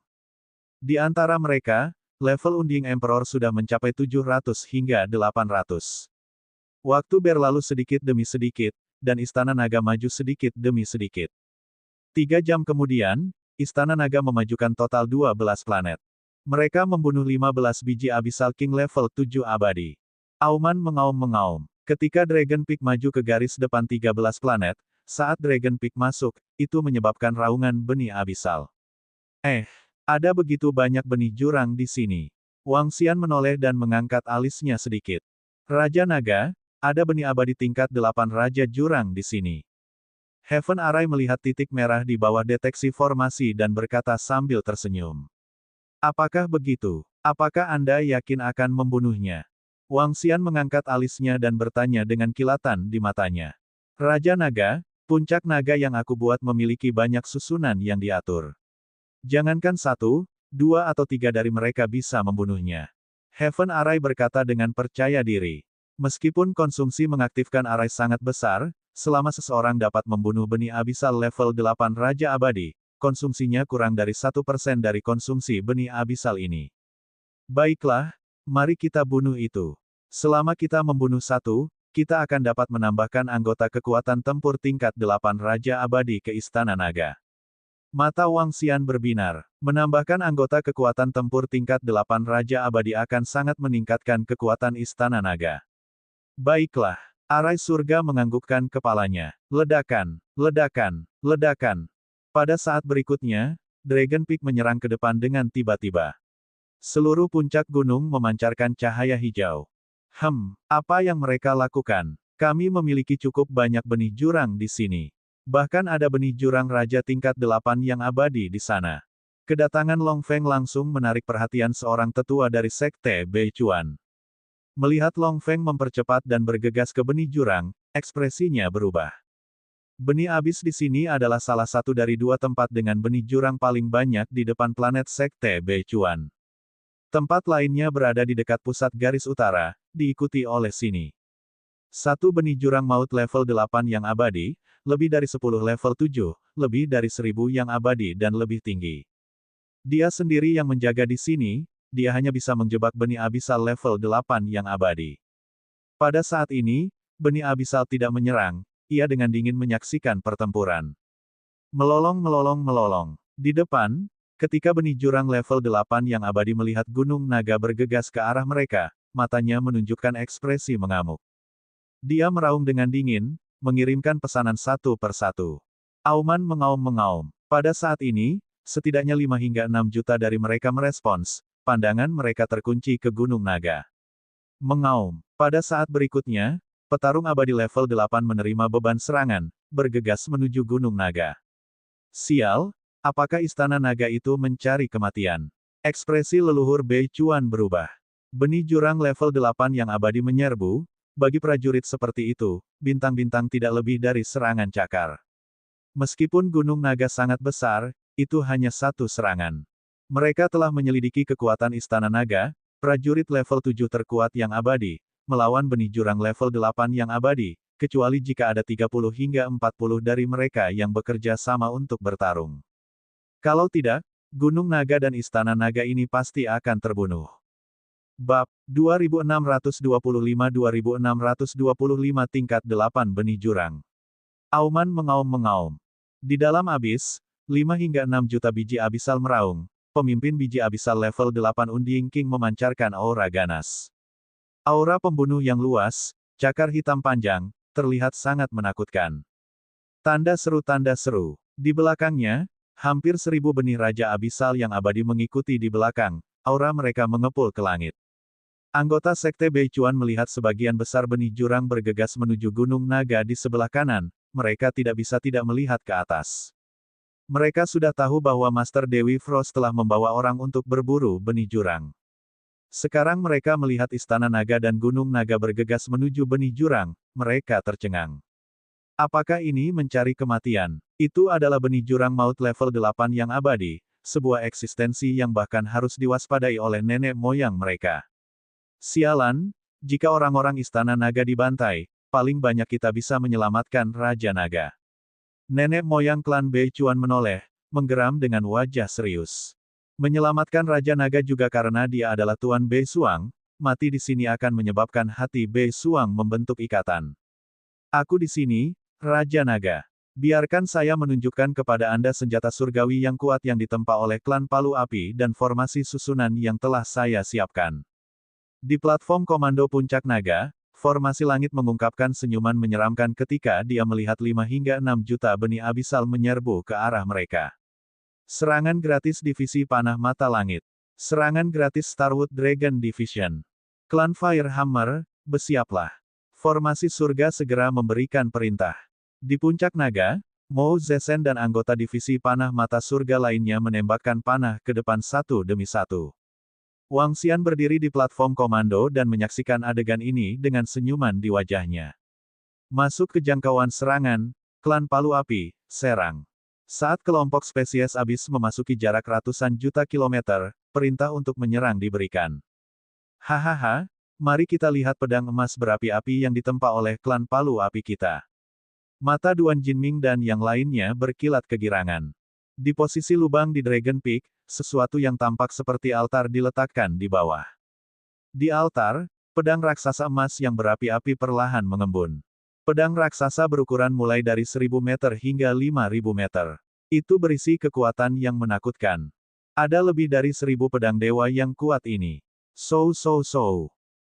Di antara mereka, level Unding Emperor sudah mencapai 700 hingga 800. Waktu berlalu sedikit demi sedikit, dan Istana Naga maju sedikit demi sedikit. 3 jam kemudian, Istana Naga memajukan total 12 planet. Mereka membunuh 15 biji Abyssal King level 7 abadi. Auman mengaum-mengaum. Ketika Dragon Peak maju ke garis depan 13 planet, saat Dragon Peak masuk, itu menyebabkan raungan benih Abyssal. Ada begitu banyak benih jurang di sini. Wang Xian menoleh dan mengangkat alisnya sedikit. Raja Naga, ada benih abadi tingkat 8 Raja Jurang di sini. Heaven Arai melihat titik merah di bawah deteksi formasi dan berkata sambil tersenyum. Apakah begitu? Apakah Anda yakin akan membunuhnya? Wang Xian mengangkat alisnya dan bertanya dengan kilatan di matanya. Raja Naga, puncak naga yang aku buat memiliki banyak susunan yang diatur. Jangankan 1, 2 atau 3 dari mereka bisa membunuhnya. Heaven Arai berkata dengan percaya diri. Meskipun konsumsi mengaktifkan arai sangat besar, selama seseorang dapat membunuh benih Abyssal level 8 Raja Abadi, konsumsinya kurang dari 1% dari konsumsi benih Abyssal ini. Baiklah, mari kita bunuh itu. Selama kita membunuh 1, kita akan dapat menambahkan anggota kekuatan tempur tingkat 8 Raja Abadi ke Istana Naga. Mata Wang Xian berbinar. Menambahkan anggota kekuatan tempur tingkat 8 Raja Abadi akan sangat meningkatkan kekuatan Istana Naga. Baiklah. Arai surga menganggukkan kepalanya. Ledakan, ledakan, ledakan. Pada saat berikutnya, Dragon Peak menyerang ke depan dengan tiba-tiba. Seluruh puncak gunung memancarkan cahaya hijau. Apa yang mereka lakukan? Kami memiliki cukup banyak benih jurang di sini. Bahkan ada benih jurang raja tingkat 8 yang abadi di sana. Kedatangan Long Feng langsung menarik perhatian seorang tetua dari sekte Beichuan. Melihat Long Feng mempercepat dan bergegas ke benih jurang, ekspresinya berubah. Benih abis di sini adalah salah satu dari 2 tempat dengan benih jurang paling banyak di depan planet sekte Beichuan. Tempat lainnya berada di dekat pusat garis utara, diikuti oleh sini. 1 benih jurang maut level 8 yang abadi, lebih dari 10 level 7, lebih dari 1000 yang abadi dan lebih tinggi. Dia sendiri yang menjaga di sini, dia hanya bisa menjebak benih Abyssal level 8 yang abadi. Pada saat ini, benih Abyssal tidak menyerang, ia dengan dingin menyaksikan pertempuran. Melolong. Di depan, ketika benih jurang level 8 yang abadi melihat Gunung Naga bergegas ke arah mereka, matanya menunjukkan ekspresi mengamuk. Dia meraung dengan dingin, mengirimkan pesanan satu per satu. Auman mengaum-mengaum. Pada saat ini, setidaknya 5 hingga 6 juta dari mereka merespons, pandangan mereka terkunci ke Gunung Naga. Mengaum. Pada saat berikutnya, petarung abadi level 8 menerima beban serangan, bergegas menuju Gunung Naga. Sial, apakah Istana Naga itu mencari kematian? Ekspresi leluhur Beichuan berubah. Benih jurang level 8 yang abadi menyerbu. Bagi prajurit seperti itu, bintang-bintang tidak lebih dari serangan cakar. Meskipun Gunung Naga sangat besar, itu hanya satu serangan. Mereka telah menyelidiki kekuatan Istana Naga, prajurit level 7 terkuat yang abadi, melawan benih jurang level 8 yang abadi, kecuali jika ada 30 hingga 40 dari mereka yang bekerja sama untuk bertarung. Kalau tidak, Gunung Naga dan Istana Naga ini pasti akan terbunuh. Bab 2625-2625 tingkat 8 benih jurang. Auman mengaum-mengaum. Di dalam abis, 5 hingga 6 juta biji Abyssal meraung. Pemimpin biji Abyssal level 8 Unding King memancarkan aura ganas. Aura pembunuh yang luas, cakar hitam panjang, terlihat sangat menakutkan. Tanda seru. Di belakangnya, hampir 1000 benih Raja Abyssal yang abadi mengikuti di belakang, aura mereka mengepul ke langit. Anggota Sekte Beichuan melihat sebagian besar benih jurang bergegas menuju Gunung Naga di sebelah kanan, mereka tidak bisa tidak melihat ke atas. Mereka sudah tahu bahwa Master Dewi Frost telah membawa orang untuk berburu benih jurang. Sekarang mereka melihat Istana Naga dan Gunung Naga bergegas menuju benih jurang, mereka tercengang. Apakah ini mencari kematian? Itu adalah benih jurang maut level 8 yang abadi, sebuah eksistensi yang bahkan harus diwaspadai oleh nenek moyang mereka. Sialan, jika orang-orang Istana Naga dibantai, paling banyak kita bisa menyelamatkan Raja Naga. Nenek moyang klan Beichuan menoleh, menggeram dengan wajah serius. Menyelamatkan Raja Naga juga karena dia adalah Tuan Bei Suang, mati di sini akan menyebabkan hati Bei Suang membentuk ikatan. Aku di sini, Raja Naga. Biarkan saya menunjukkan kepada Anda senjata surgawi yang kuat yang ditempa oleh klan Palu Api dan formasi susunan yang telah saya siapkan. Di platform Komando Puncak Naga, formasi langit mengungkapkan senyuman menyeramkan ketika dia melihat 5 hingga 6 juta benih abisal menyerbu ke arah mereka. Serangan gratis Divisi Panah Mata Langit. Serangan gratis Starwood Dragon Division. Klan Firehammer, bersiaplah. Formasi surga segera memberikan perintah. Di puncak naga, Mou Zesen dan anggota divisi panah mata surga lainnya menembakkan panah ke depan satu demi satu. Wang Xian berdiri di platform komando dan menyaksikan adegan ini dengan senyuman di wajahnya. Masuk ke jangkauan serangan, klan Palu Api, serang. Saat kelompok spesies abis memasuki jarak ratusan juta kilometer, perintah untuk menyerang diberikan. Hahaha, mari kita lihat pedang emas berapi-api yang ditempa oleh klan Palu Api kita. Mata Duan Jinming dan yang lainnya berkilat kegirangan. Di posisi lubang di Dragon Peak, sesuatu yang tampak seperti altar diletakkan di bawah. Di altar, pedang raksasa emas yang berapi-api perlahan mengembun. Pedang raksasa berukuran mulai dari 1000 meter hingga 5000 meter. Itu berisi kekuatan yang menakutkan. Ada lebih dari 1000 pedang dewa yang kuat ini.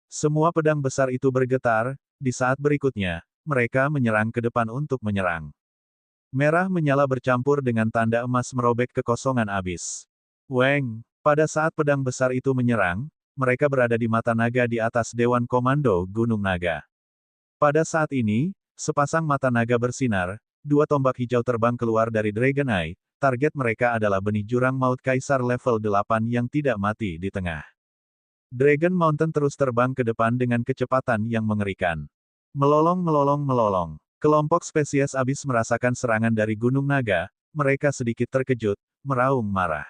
Semua pedang besar itu bergetar, di saat berikutnya, mereka menyerang ke depan untuk menyerang. Merah menyala bercampur dengan tanda emas merobek kekosongan abis. Weng, pada saat pedang besar itu menyerang, mereka berada di mata naga di atas Dewan Komando Gunung Naga. Pada saat ini, sepasang mata naga bersinar, dua tombak hijau terbang keluar dari Dragon Eye, target mereka adalah benih jurang maut kaisar level 8 yang tidak mati di tengah. Dragon Mountain terus terbang ke depan dengan kecepatan yang mengerikan. Melolong. Kelompok spesies abis merasakan serangan dari Gunung Naga, mereka sedikit terkejut, meraung marah.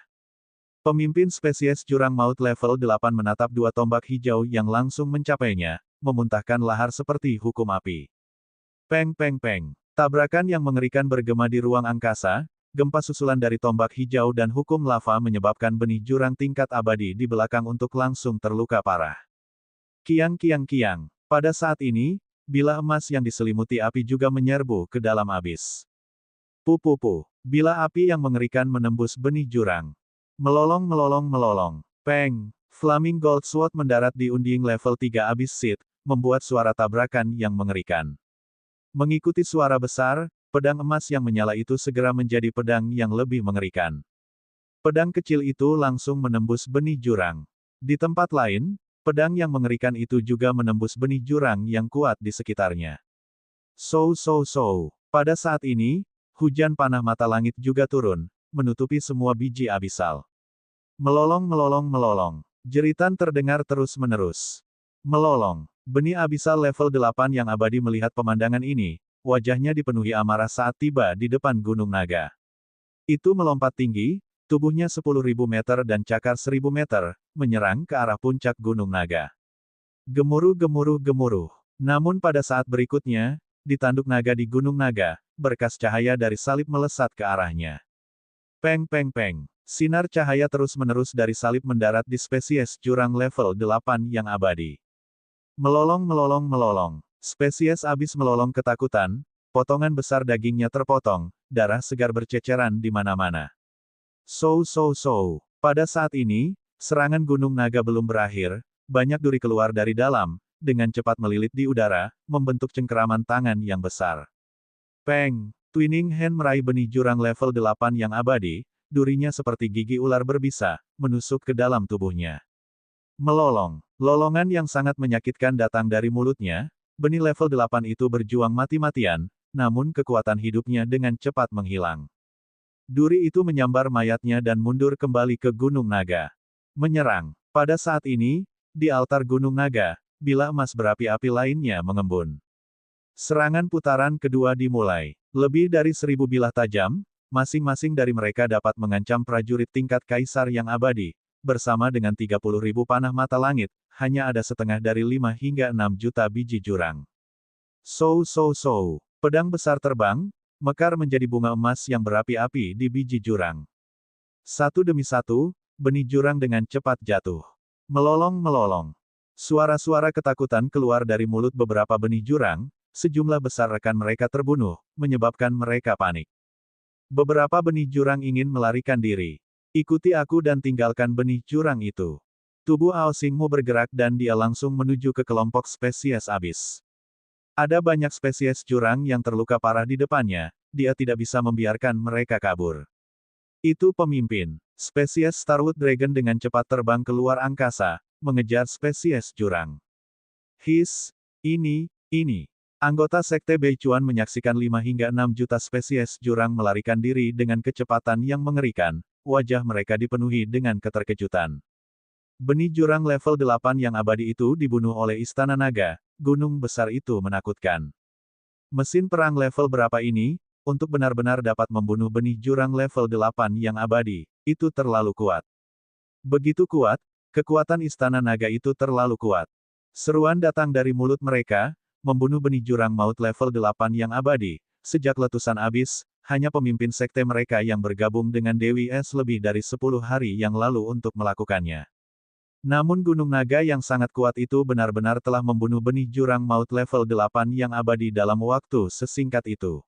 Pemimpin spesies jurang maut level 8 menatap dua tombak hijau yang langsung mencapainya, memuntahkan lahar seperti hukum api. Peng. Tabrakan yang mengerikan bergema di ruang angkasa, gempa susulan dari tombak hijau dan hukum lava menyebabkan benih jurang tingkat abadi di belakang untuk langsung terluka parah. Kiang. Pada saat ini, bila emas yang diselimuti api juga menyerbu ke dalam abis. Bila api yang mengerikan menembus benih jurang. Melolong. Peng. Flaming Gold Sword mendarat di unding level 3 abis Seed, membuat suara tabrakan yang mengerikan. Mengikuti suara besar, pedang emas yang menyala itu segera menjadi pedang yang lebih mengerikan. Pedang kecil itu langsung menembus benih jurang. Di tempat lain, pedang yang mengerikan itu juga menembus benih jurang yang kuat di sekitarnya. Pada saat ini, hujan panah mata langit juga turun, menutupi semua biji abisal. Melolong. Jeritan terdengar terus-menerus. Melolong. Benih abisal level 8 yang abadi melihat pemandangan ini, wajahnya dipenuhi amarah saat tiba di depan Gunung Naga. Itu melompat tinggi, tubuhnya 10.000 meter dan cakar 1000 meter, menyerang ke arah puncak Gunung Naga. Gemuruh. Namun pada saat berikutnya, di tanduk naga di Gunung Naga, berkas cahaya dari salib melesat ke arahnya. Peng. Sinar cahaya terus-menerus dari salib mendarat di spesies jurang level 8 yang abadi. Melolong. Spesies abis melolong ketakutan, potongan besar dagingnya terpotong, darah segar berceceran di mana-mana. Pada saat ini, serangan Gunung Naga belum berakhir, banyak duri keluar dari dalam, dengan cepat melilit di udara, membentuk cengkeraman tangan yang besar. Peng! Twinning Hand meraih benih jurang level 8 yang abadi, durinya seperti gigi ular berbisa, menusuk ke dalam tubuhnya. Melolong. Lolongan yang sangat menyakitkan datang dari mulutnya, benih level 8 itu berjuang mati-matian, namun kekuatan hidupnya dengan cepat menghilang. Duri itu menyambar mayatnya dan mundur kembali ke Gunung Naga. Menyerang. Pada saat ini, di altar Gunung Naga, bila emas berapi-api lainnya mengembun. Serangan putaran kedua dimulai. Lebih dari 1000 bilah tajam, masing-masing dari mereka dapat mengancam prajurit tingkat kaisar yang abadi, bersama dengan 30.000 panah mata langit, hanya ada setengah dari 5 hingga 6 juta biji jurang. Pedang besar terbang, mekar menjadi bunga emas yang berapi-api di biji jurang. Satu demi satu, benih jurang dengan cepat jatuh. Melolong. Suara-suara ketakutan keluar dari mulut beberapa benih jurang, sejumlah besar rekan mereka terbunuh, menyebabkan mereka panik. Beberapa benih jurang ingin melarikan diri. Ikuti aku dan tinggalkan benih jurang itu. Tubuh Ao Xingmu bergerak dan dia langsung menuju ke kelompok spesies abis. Ada banyak spesies jurang yang terluka parah di depannya, dia tidak bisa membiarkan mereka kabur. Itu pemimpin. Spesies Starwood Dragon dengan cepat terbang keluar angkasa, mengejar spesies jurang. Ini. Anggota Sekte Beichuan menyaksikan 5 hingga 6 juta spesies jurang melarikan diri dengan kecepatan yang mengerikan, wajah mereka dipenuhi dengan keterkejutan. Benih jurang level 8 yang abadi itu dibunuh oleh Istana Naga, gunung besar itu menakutkan. Mesin perang level berapa ini, untuk benar-benar dapat membunuh benih jurang level 8 yang abadi, itu terlalu kuat. Begitu kuat, kekuatan Istana Naga itu terlalu kuat. Seruan datang dari mulut mereka, membunuh benih jurang maut level 8 yang abadi. Sejak letusan abis, hanya pemimpin sekte mereka yang bergabung dengan Dewi Es lebih dari 10 hari yang lalu untuk melakukannya. Namun Gunung Naga yang sangat kuat itu benar-benar telah membunuh benih jurang maut level 8 yang abadi dalam waktu sesingkat itu.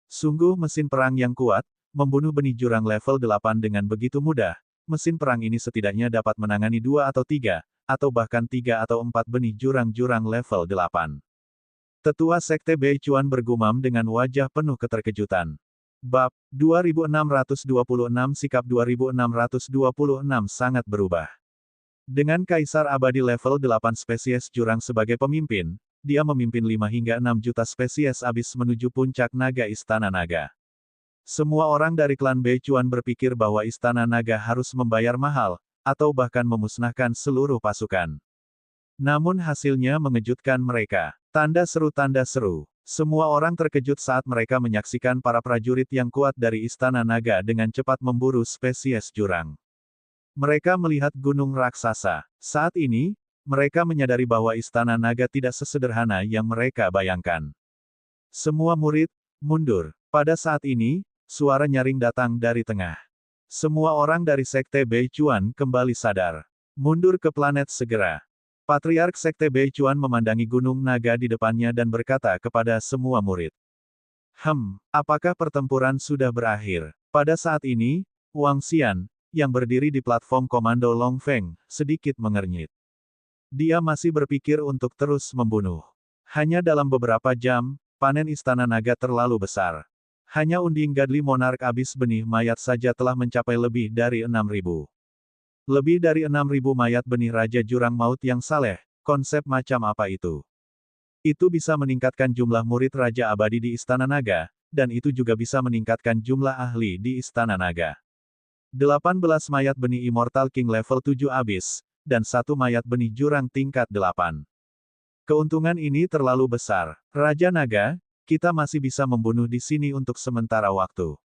Sungguh mesin perang yang kuat, membunuh benih jurang level 8 dengan begitu mudah. Mesin perang ini setidaknya dapat menangani 2 atau 3, atau bahkan 3 atau 4 benih jurang-jurang level 8. Tetua Sekte Beichuan bergumam dengan wajah penuh keterkejutan. Bab 2626 Sikap 2626 sangat berubah. Dengan Kaisar Abadi level 8 spesies jurang sebagai pemimpin, dia memimpin 5 hingga 6 juta spesies abis menuju puncak naga Istana Naga. Semua orang dari klan Beichuan berpikir bahwa Istana Naga harus membayar mahal, atau bahkan memusnahkan seluruh pasukan. Namun hasilnya mengejutkan mereka. Tanda seru. Semua orang terkejut saat mereka menyaksikan para prajurit yang kuat dari Istana Naga dengan cepat memburu spesies jurang. Mereka melihat gunung raksasa. Saat ini, mereka menyadari bahwa Istana Naga tidak sesederhana yang mereka bayangkan. Semua murid, mundur. Pada saat ini, suara nyaring datang dari tengah. Semua orang dari Sekte Beichuan kembali sadar. Mundur ke planet segera. Patriark Sekte Beichuan memandangi Gunung Naga di depannya dan berkata kepada semua murid. Apakah pertempuran sudah berakhir? Pada saat ini, Wang Xian, yang berdiri di platform komando Long Feng, sedikit mengernyit. Dia masih berpikir untuk terus membunuh. Hanya dalam beberapa jam, panen Istana Naga terlalu besar. Hanya unding Godly Monarch abis benih mayat saja telah mencapai lebih dari 6.000. Lebih dari 6.000 mayat benih Raja Jurang Maut yang saleh, konsep macam apa itu? Itu bisa meningkatkan jumlah murid Raja Abadi di Istana Naga, dan itu juga bisa meningkatkan jumlah ahli di Istana Naga. 18 mayat benih Immortal King level 7 abis, dan 1 mayat benih jurang tingkat 8. Keuntungan ini terlalu besar. Raja Naga, kita masih bisa membunuh di sini untuk sementara waktu.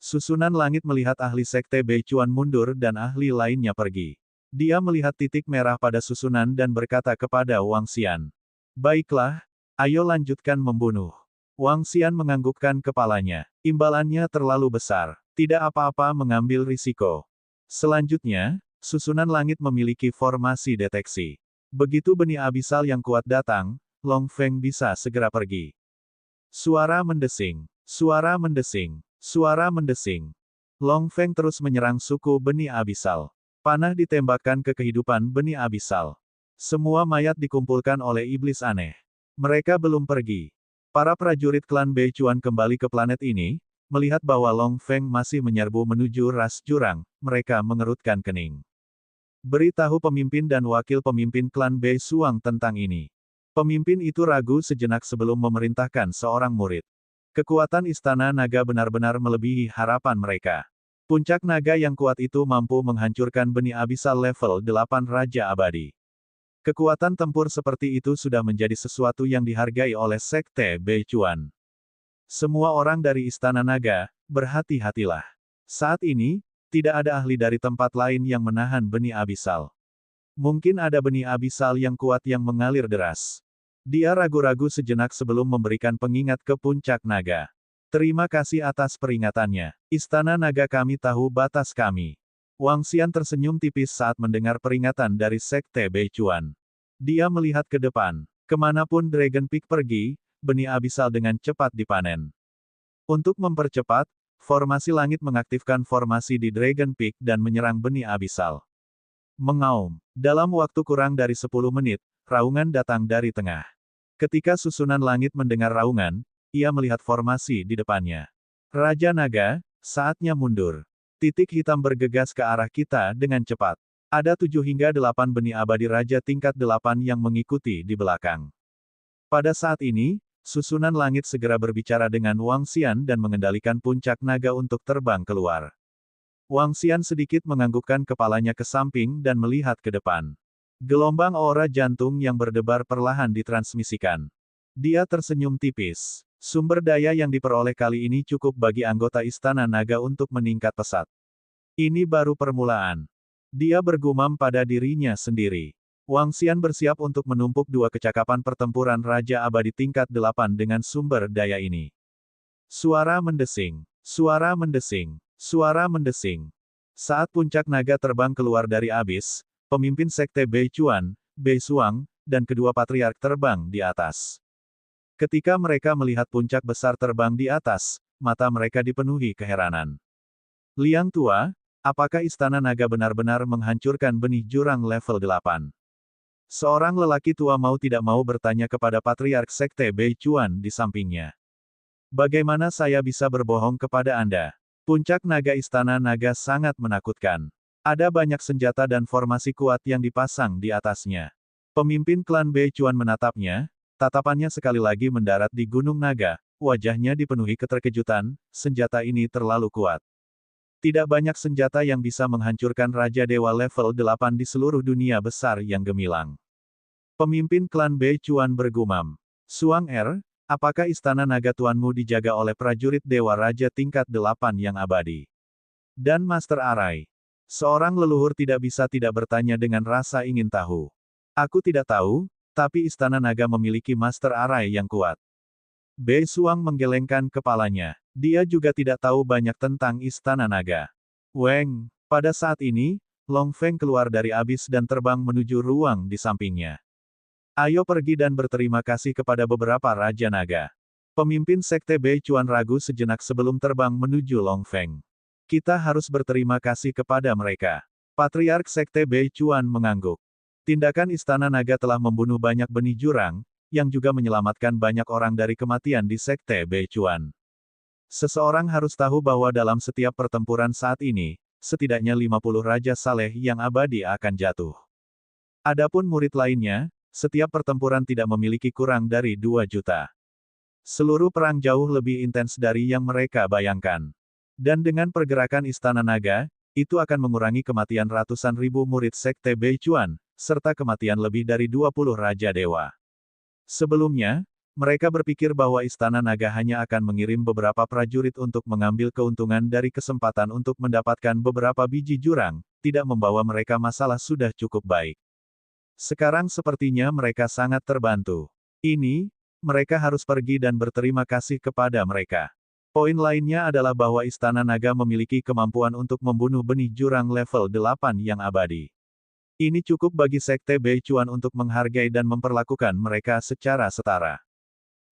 Susunan Langit melihat ahli Sekte Beichuan mundur dan ahli lainnya pergi. Dia melihat titik merah pada susunan dan berkata kepada Wang Xian. Baiklah, ayo lanjutkan membunuh. Wang Xian menganggukkan kepalanya. Imbalannya terlalu besar. Tidak apa-apa mengambil risiko. Selanjutnya, susunan Langit memiliki formasi deteksi. Begitu benih abisal yang kuat datang, Long Feng bisa segera pergi. Suara mendesing. Suara mendesing. Long Feng terus menyerang suku benih abisal. Panah ditembakkan ke kehidupan benih abisal. Semua mayat dikumpulkan oleh iblis aneh. Mereka belum pergi. Para prajurit klan Beichuan kembali ke planet ini, melihat bahwa Long Feng masih menyerbu menuju ras jurang, mereka mengerutkan kening. Beritahu pemimpin dan wakil pemimpin klan Beisuang tentang ini. Pemimpin itu ragu sejenak sebelum memerintahkan seorang murid. Kekuatan Istana Naga benar-benar melebihi harapan mereka. Puncak naga yang kuat itu mampu menghancurkan benih abisal level 8 Raja Abadi. Kekuatan tempur seperti itu sudah menjadi sesuatu yang dihargai oleh Sekte Beichuan. Semua orang dari Istana Naga, berhati-hatilah. Saat ini, tidak ada ahli dari tempat lain yang menahan benih abisal. Mungkin ada benih abisal yang kuat yang mengalir deras. Dia ragu-ragu sejenak sebelum memberikan pengingat ke puncak naga. Terima kasih atas peringatannya. Istana Naga kami tahu batas kami. Wang Xian tersenyum tipis saat mendengar peringatan dari Sekte Beichuan. Dia melihat ke depan. Kemanapun Dragon Peak pergi, benih abisal dengan cepat dipanen. Untuk mempercepat, formasi langit mengaktifkan formasi di Dragon Peak dan menyerang benih abisal. Mengaum. Dalam waktu kurang dari 10 menit, raungan datang dari tengah. Ketika susunan langit mendengar raungan, ia melihat formasi di depannya. Raja Naga, saatnya mundur. Titik hitam bergegas ke arah kita dengan cepat. Ada 7 hingga 8 benih abadi Raja tingkat 8 yang mengikuti di belakang. Pada saat ini, susunan langit segera berbicara dengan Wang Xian dan mengendalikan puncak naga untuk terbang keluar. Wang Xian sedikit menganggukkan kepalanya ke samping dan melihat ke depan. Gelombang aura jantung yang berdebar perlahan ditransmisikan. Dia tersenyum tipis. Sumber daya yang diperoleh kali ini cukup bagi anggota Istana Naga untuk meningkat pesat. Ini baru permulaan. Dia bergumam pada dirinya sendiri. Wang Xian bersiap untuk menumpuk 2 kecakapan pertempuran Raja Abadi tingkat 8 dengan sumber daya ini. Suara mendesing. Suara mendesing. Suara mendesing. Saat puncak naga terbang keluar dari abis, pemimpin sekte Bei Chuan, Bei Suang, dan kedua patriark terbang di atas. Ketika mereka melihat puncak besar terbang di atas, mata mereka dipenuhi keheranan. Liang Tua, apakah Istana Naga benar-benar menghancurkan benih jurang level 8? Seorang lelaki tua mau tidak mau bertanya kepada patriark sekte Bei Chuan di sampingnya. Bagaimana saya bisa berbohong kepada Anda? Puncak naga Istana Naga sangat menakutkan. Ada banyak senjata dan formasi kuat yang dipasang di atasnya. Pemimpin klan Bei Chuan menatapnya, tatapannya sekali lagi mendarat di Gunung Naga, wajahnya dipenuhi keterkejutan, senjata ini terlalu kuat. Tidak banyak senjata yang bisa menghancurkan Raja Dewa level 8 di seluruh dunia besar yang gemilang. Pemimpin klan Bei Chuan bergumam. Suang apakah Istana Naga tuanmu dijaga oleh prajurit Dewa Raja tingkat 8 yang abadi? Dan Master Arai. Seorang leluhur tidak bisa tidak bertanya dengan rasa ingin tahu. Aku tidak tahu, tapi Istana Naga memiliki Master Arai yang kuat. Bei Suang menggelengkan kepalanya. Dia juga tidak tahu banyak tentang Istana Naga. Weng, pada saat ini, Long Feng keluar dari abis dan terbang menuju ruang di sampingnya. Ayo pergi dan berterima kasih kepada beberapa Raja Naga. Pemimpin sekte Bei Chuan ragu sejenak sebelum terbang menuju Long Feng. Kita harus berterima kasih kepada mereka. Patriark sekte Bei Chuan mengangguk. Tindakan Istana Naga telah membunuh banyak benih jurang, yang juga menyelamatkan banyak orang dari kematian di sekte Bei Chuan. Seseorang harus tahu bahwa dalam setiap pertempuran saat ini, setidaknya 50 Raja Saleh yang abadi akan jatuh. Adapun murid lainnya, setiap pertempuran tidak memiliki kurang dari 2 juta. Seluruh perang jauh lebih intens dari yang mereka bayangkan. Dan dengan pergerakan Istana Naga, itu akan mengurangi kematian ratusan ribu murid sekte Bei Chuan, serta kematian lebih dari 20 Raja Dewa. Sebelumnya, mereka berpikir bahwa Istana Naga hanya akan mengirim beberapa prajurit untuk mengambil keuntungan dari kesempatan untuk mendapatkan beberapa biji jurang, tidak membawa mereka masalah sudah cukup baik. Sekarang sepertinya mereka sangat terbantu. Ini, mereka harus pergi dan berterima kasih kepada mereka. Poin lainnya adalah bahwa Istana Naga memiliki kemampuan untuk membunuh benih jurang level 8 yang abadi. Ini cukup bagi sekte Bei Chuan untuk menghargai dan memperlakukan mereka secara setara.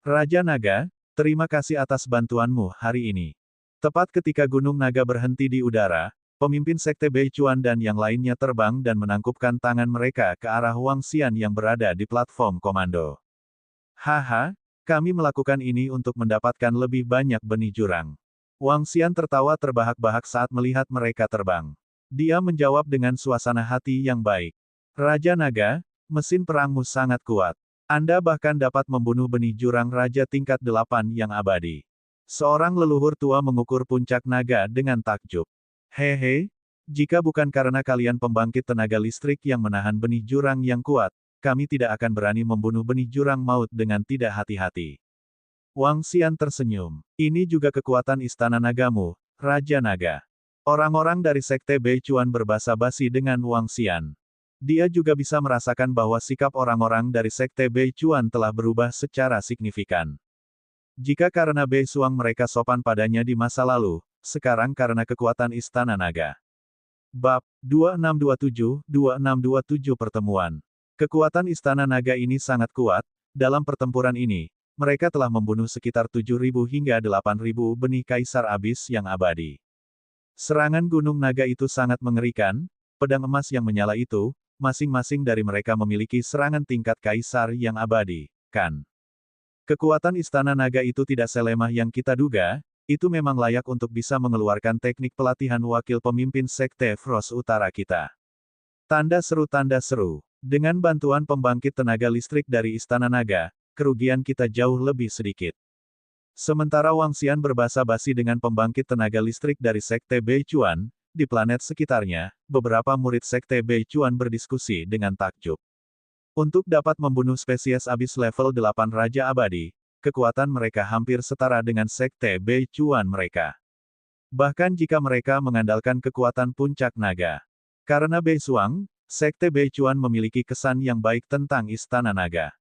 Raja Naga, terima kasih atas bantuanmu hari ini. Tepat ketika Gunung Naga berhenti di udara, pemimpin sekte Bei Chuan dan yang lainnya terbang dan menangkupkan tangan mereka ke arah Wang Xian yang berada di platform komando. Haha, kami melakukan ini untuk mendapatkan lebih banyak benih jurang. Wang Xian tertawa terbahak-bahak saat melihat mereka terbang. Dia menjawab dengan suasana hati yang baik. Raja Naga, mesin perangmu sangat kuat. Anda bahkan dapat membunuh benih jurang Raja tingkat 8 yang abadi. Seorang leluhur tua mengukur puncak naga dengan takjub. Hehe, jika bukan karena kalian pembangkit tenaga listrik yang menahan benih jurang yang kuat, kami tidak akan berani membunuh benih jurang maut dengan tidak hati-hati. Wang Xian tersenyum. Ini juga kekuatan Istana Nagamu, Raja Naga. Orang-orang dari sekte Bei Chuan berbasa-basi dengan Wang Xian. Dia juga bisa merasakan bahwa sikap orang-orang dari sekte Bei Chuan telah berubah secara signifikan. Jika karena Bei Suang mereka sopan padanya di masa lalu, sekarang karena kekuatan Istana Naga. Bab 2627 Pertemuan. Kekuatan Istana Naga ini sangat kuat. Dalam pertempuran ini, mereka telah membunuh sekitar 7.000 hingga 8.000 benih Kaisar Abis yang abadi. Serangan Gunung Naga itu sangat mengerikan, pedang emas yang menyala itu, masing-masing dari mereka memiliki serangan tingkat Kaisar yang abadi, kan? Kekuatan Istana Naga itu tidak selemah yang kita duga, itu memang layak untuk bisa mengeluarkan teknik pelatihan wakil pemimpin Sekte Frost Utara kita. Tanda seru tanda seru. Dengan bantuan pembangkit tenaga listrik dari Istana Naga, kerugian kita jauh lebih sedikit. Sementara Wang Xian berbasa-basi dengan pembangkit tenaga listrik dari Sekte Beichuan, di planet sekitarnya, beberapa murid Sekte Beichuan berdiskusi dengan takjub. Untuk dapat membunuh spesies abis level 8 Raja Abadi, kekuatan mereka hampir setara dengan Sekte Beichuan mereka. Bahkan jika mereka mengandalkan kekuatan puncak naga. Karena Beisuang, Sekte Beichuan memiliki kesan yang baik tentang Istana Naga.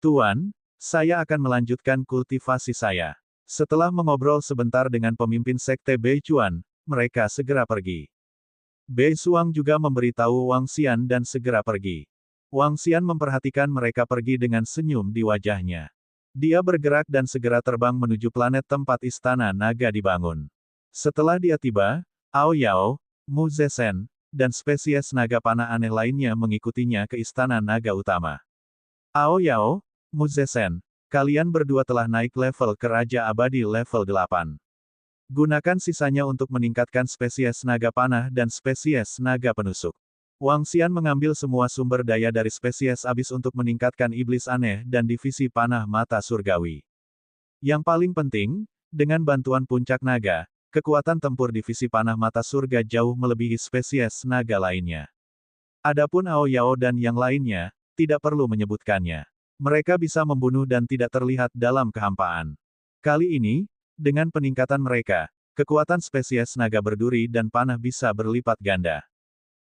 Tuan, saya akan melanjutkan kultivasi saya. Setelah mengobrol sebentar dengan pemimpin Sekte Beichuan, mereka segera pergi. Beisuang juga memberitahu Wang Xian dan segera pergi. Wang Xian memperhatikan mereka pergi dengan senyum di wajahnya. Dia bergerak dan segera terbang menuju planet tempat Istana Naga dibangun. Setelah dia tiba, Ao Yao, Mu Zesen, dan spesies naga panah aneh lainnya mengikutinya ke Istana Naga Utama. Ao Yao, Mu Zesen, kalian berdua telah naik level ke Raja Abadi level 8. Gunakan sisanya untuk meningkatkan spesies naga panah dan spesies naga penusuk. Wang Xian mengambil semua sumber daya dari spesies abis untuk meningkatkan iblis aneh dan divisi panah mata surgawi. Yang paling penting, dengan bantuan puncak naga, kekuatan tempur divisi panah mata surga jauh melebihi spesies naga lainnya. Adapun Ao Yao dan yang lainnya, tidak perlu menyebutkannya. Mereka bisa membunuh dan tidak terlihat dalam kehampaan. Kali ini, dengan peningkatan mereka, kekuatan spesies naga berduri dan panah bisa berlipat ganda.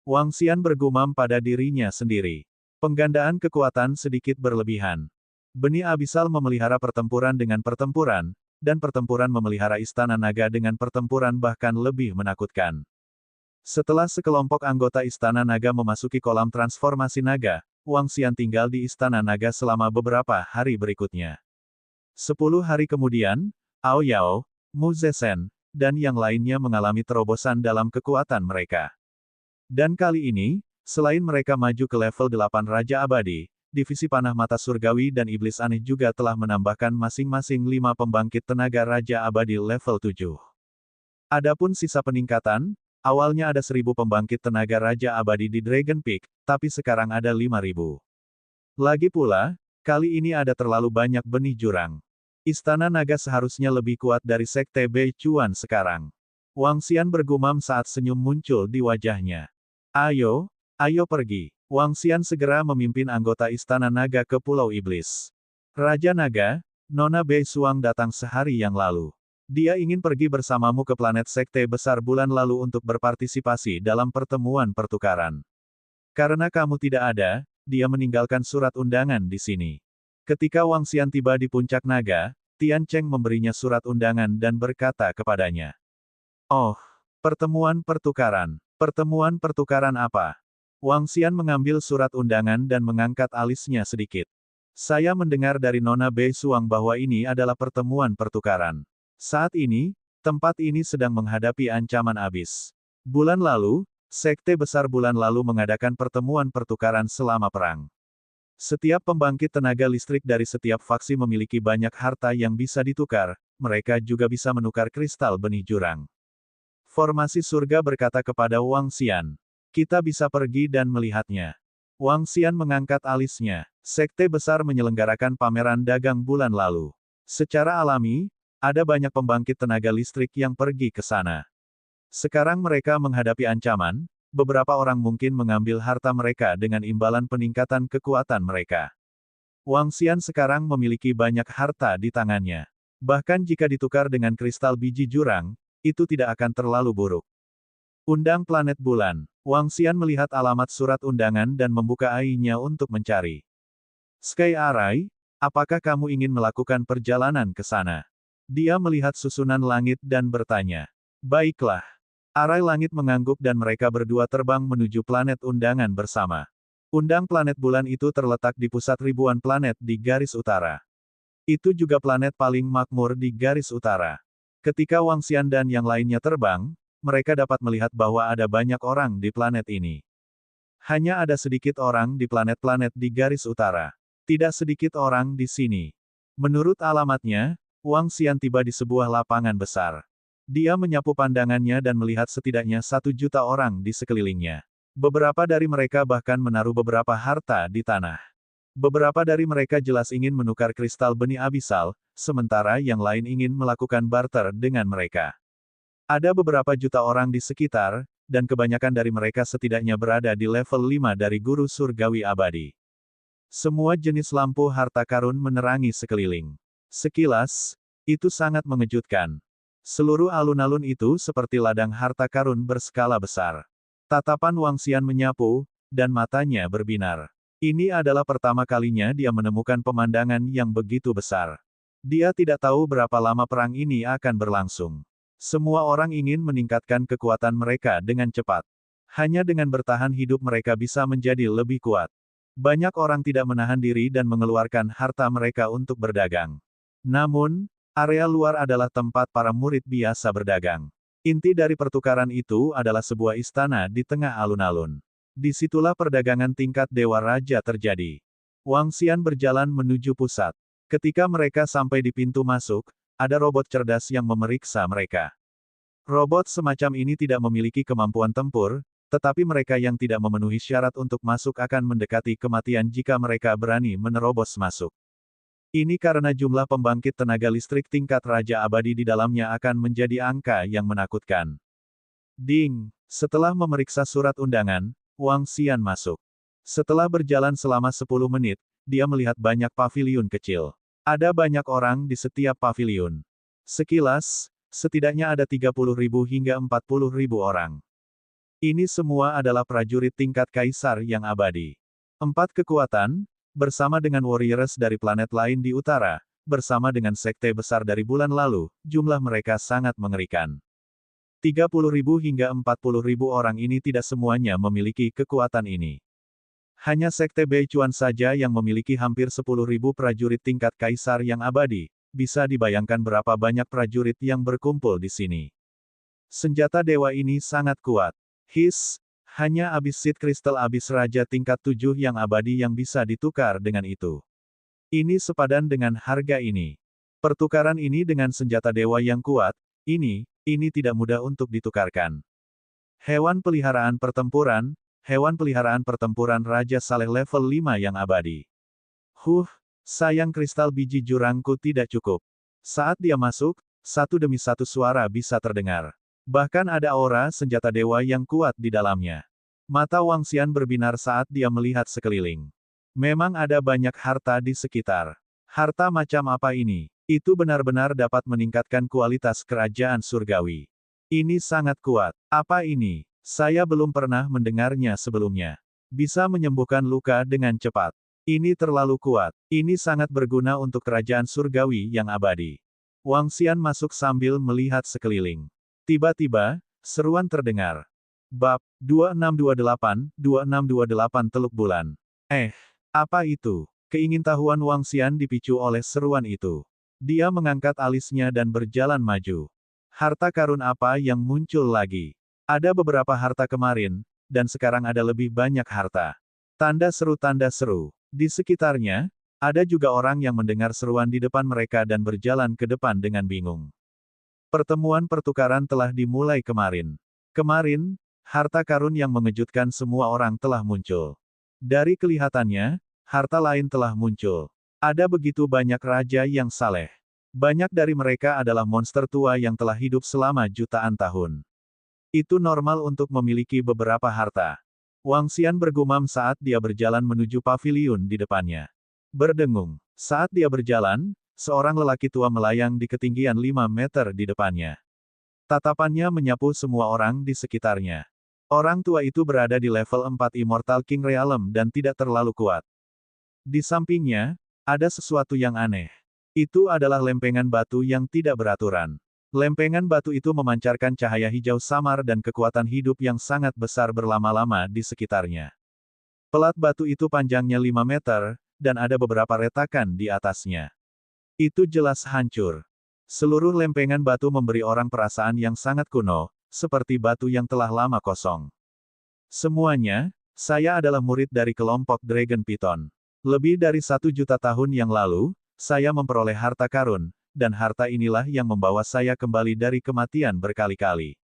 Wang Xian bergumam pada dirinya sendiri. Penggandaan kekuatan sedikit berlebihan. Benih abisal memelihara pertempuran dengan pertempuran, dan pertempuran memelihara Istana Naga dengan pertempuran bahkan lebih menakutkan. Setelah sekelompok anggota Istana Naga memasuki kolam transformasi naga, Wang Xian tinggal di Istana Naga selama beberapa hari berikutnya. 10 hari kemudian, Ao Yao, Mu Zesen, dan yang lainnya mengalami terobosan dalam kekuatan mereka. Dan kali ini, selain mereka maju ke level 8 Raja Abadi, divisi panah mata surgawi dan iblis aneh juga telah menambahkan masing-masing 5 pembangkit tenaga Raja Abadi level 7. Adapun sisa peningkatan, awalnya ada 1.000 pembangkit tenaga Raja Abadi di Dragon Peak, tapi sekarang ada 5.000. Lagi pula, kali ini ada terlalu banyak benih jurang. Istana Naga seharusnya lebih kuat dari Sekte Beichuan sekarang. Wang Xian bergumam saat senyum muncul di wajahnya. Ayo, ayo pergi. Wang Xian segera memimpin anggota Istana Naga ke Pulau Iblis. Raja Naga, Nona Beisuang datang sehari yang lalu. Dia ingin pergi bersamamu ke planet Sekte Besar bulan lalu untuk berpartisipasi dalam pertemuan pertukaran. Karena kamu tidak ada, dia meninggalkan surat undangan di sini. Ketika Wang Xian tiba di puncak naga, Tian Cheng memberinya surat undangan dan berkata kepadanya. Oh, pertemuan pertukaran. Pertemuan pertukaran apa? Wang Xian mengambil surat undangan dan mengangkat alisnya sedikit. Saya mendengar dari Nona Beisuang bahwa ini adalah pertemuan pertukaran. Saat ini, tempat ini sedang menghadapi ancaman abis. Bulan lalu, Sekte Besar bulan lalu mengadakan pertemuan pertukaran selama perang. Setiap pembangkit tenaga listrik dari setiap faksi memiliki banyak harta yang bisa ditukar, mereka juga bisa menukar kristal benih jurang. Formasi surga berkata kepada Wang Xian, kita bisa pergi dan melihatnya. Wang Xian mengangkat alisnya. Sekte Besar menyelenggarakan pameran dagang bulan lalu. Secara alami, ada banyak pembangkit tenaga listrik yang pergi ke sana. Sekarang mereka menghadapi ancaman, beberapa orang mungkin mengambil harta mereka dengan imbalan peningkatan kekuatan mereka. Wang Xian sekarang memiliki banyak harta di tangannya. Bahkan jika ditukar dengan kristal biji jurang, itu tidak akan terlalu buruk. Undang planet bulan. Wang Xian melihat alamat surat undangan dan membuka AI-nya untuk mencari. Sky Arai, apakah kamu ingin melakukan perjalanan ke sana? Dia melihat susunan langit dan bertanya. Baiklah. Arai langit mengangguk dan mereka berdua terbang menuju planet undangan bersama. Undang planet bulan itu terletak di pusat ribuan planet di garis utara. Itu juga planet paling makmur di garis utara. Ketika Wang Xian dan yang lainnya terbang, mereka dapat melihat bahwa ada banyak orang di planet ini. Hanya ada sedikit orang di planet-planet di garis utara. Tidak sedikit orang di sini. Menurut alamatnya, Wang Xian tiba di sebuah lapangan besar. Dia menyapu pandangannya dan melihat setidaknya 1 juta orang di sekelilingnya. Beberapa dari mereka bahkan menaruh beberapa harta di tanah. Beberapa dari mereka jelas ingin menukar kristal benih abisal, sementara yang lain ingin melakukan barter dengan mereka. Ada beberapa juta orang di sekitar, dan kebanyakan dari mereka setidaknya berada di level 5 dari guru surgawi abadi. Semua jenis lampu harta karun menerangi sekeliling. Sekilas, itu sangat mengejutkan. Seluruh alun-alun itu seperti ladang harta karun berskala besar. Tatapan Wang Xian menyapu, dan matanya berbinar. Ini adalah pertama kalinya dia menemukan pemandangan yang begitu besar. Dia tidak tahu berapa lama perang ini akan berlangsung. Semua orang ingin meningkatkan kekuatan mereka dengan cepat. Hanya dengan bertahan hidup mereka bisa menjadi lebih kuat. Banyak orang tidak menahan diri dan mengeluarkan harta mereka untuk berdagang. Namun, area luar adalah tempat para murid biasa berdagang. Inti dari pertukaran itu adalah sebuah istana di tengah alun-alun. Disitulah perdagangan tingkat Dewa Raja terjadi. Wang Xian berjalan menuju pusat. Ketika mereka sampai di pintu masuk, ada robot cerdas yang memeriksa mereka. Robot semacam ini tidak memiliki kemampuan tempur, tetapi mereka yang tidak memenuhi syarat untuk masuk akan mendekati kematian jika mereka berani menerobos masuk. Ini karena jumlah pembangkit tenaga listrik tingkat Raja Abadi di dalamnya akan menjadi angka yang menakutkan. Ding! Setelah memeriksa surat undangan, Wang Xian masuk. Setelah berjalan selama 10 menit, dia melihat banyak paviliun kecil. Ada banyak orang di setiap paviliun. Sekilas, setidaknya ada 30.000 hingga 40.000 orang. Ini semua adalah prajurit tingkat kaisar yang abadi. 4 kekuatan, bersama dengan warriors dari planet lain di utara, bersama dengan sekte besar dari bulan lalu, jumlah mereka sangat mengerikan. 30.000 hingga 40.000 orang ini tidak semuanya memiliki kekuatan ini. Hanya sekte Beichuan saja yang memiliki hampir 10.000 prajurit tingkat kaisar yang abadi, bisa dibayangkan berapa banyak prajurit yang berkumpul di sini. Senjata dewa ini sangat kuat. Hanya Abyssite Crystal Abyss Raja tingkat 7 yang abadi yang bisa ditukar dengan itu. Ini sepadan dengan harga ini. Pertukaran ini dengan senjata dewa yang kuat, ini tidak mudah untuk ditukarkan. Hewan peliharaan pertempuran Raja Saleh level 5 yang abadi. Sayang kristal biji jurangku tidak cukup. Saat dia masuk, satu demi satu suara bisa terdengar. Bahkan ada aura senjata dewa yang kuat di dalamnya. Mata Wang Xian berbinar saat dia melihat sekeliling. Memang ada banyak harta di sekitar. Harta macam apa ini? Itu benar-benar dapat meningkatkan kualitas kerajaan surgawi. Ini sangat kuat. Apa ini? Saya belum pernah mendengarnya sebelumnya. Bisa menyembuhkan luka dengan cepat. Ini terlalu kuat. Ini sangat berguna untuk kerajaan surgawi yang abadi. Wang Xian masuk sambil melihat sekeliling. Tiba-tiba, seruan terdengar. Bab 2628 Teluk Bulan. Apa itu? Keingintahuan Wang Xian dipicu oleh seruan itu. Dia mengangkat alisnya dan berjalan maju. Harta karun apa yang muncul lagi? Ada beberapa harta kemarin, dan sekarang ada lebih banyak harta. Tanda seru. Di sekitarnya, ada juga orang yang mendengar seruan di depan mereka dan berjalan ke depan dengan bingung. Pertemuan pertukaran telah dimulai kemarin. Harta karun yang mengejutkan semua orang telah muncul. Dari kelihatannya, harta lain telah muncul. Ada begitu banyak raja yang saleh. Banyak dari mereka adalah monster tua yang telah hidup selama jutaan tahun. Itu normal untuk memiliki beberapa harta. Wang Xian bergumam saat dia berjalan menuju paviliun di depannya. Berdengung. Saat dia berjalan, seorang lelaki tua melayang di ketinggian 5 meter di depannya. Tatapannya menyapu semua orang di sekitarnya. Orang tua itu berada di level 4 Immortal King Realm dan tidak terlalu kuat. Di sampingnya, ada sesuatu yang aneh. Itu adalah lempengan batu yang tidak beraturan. Lempengan batu itu memancarkan cahaya hijau samar dan kekuatan hidup yang sangat besar berlama-lama di sekitarnya. Pelat batu itu panjangnya 5 meter, dan ada beberapa retakan di atasnya. Itu jelas hancur. Seluruh lempengan batu memberi orang perasaan yang sangat kuno, seperti batu yang telah lama kosong. Semuanya, saya adalah murid dari kelompok Dragon Python. Lebih dari 1 juta tahun yang lalu, saya memperoleh harta karun, dan harta inilah yang membawa saya kembali dari kematian berkali-kali.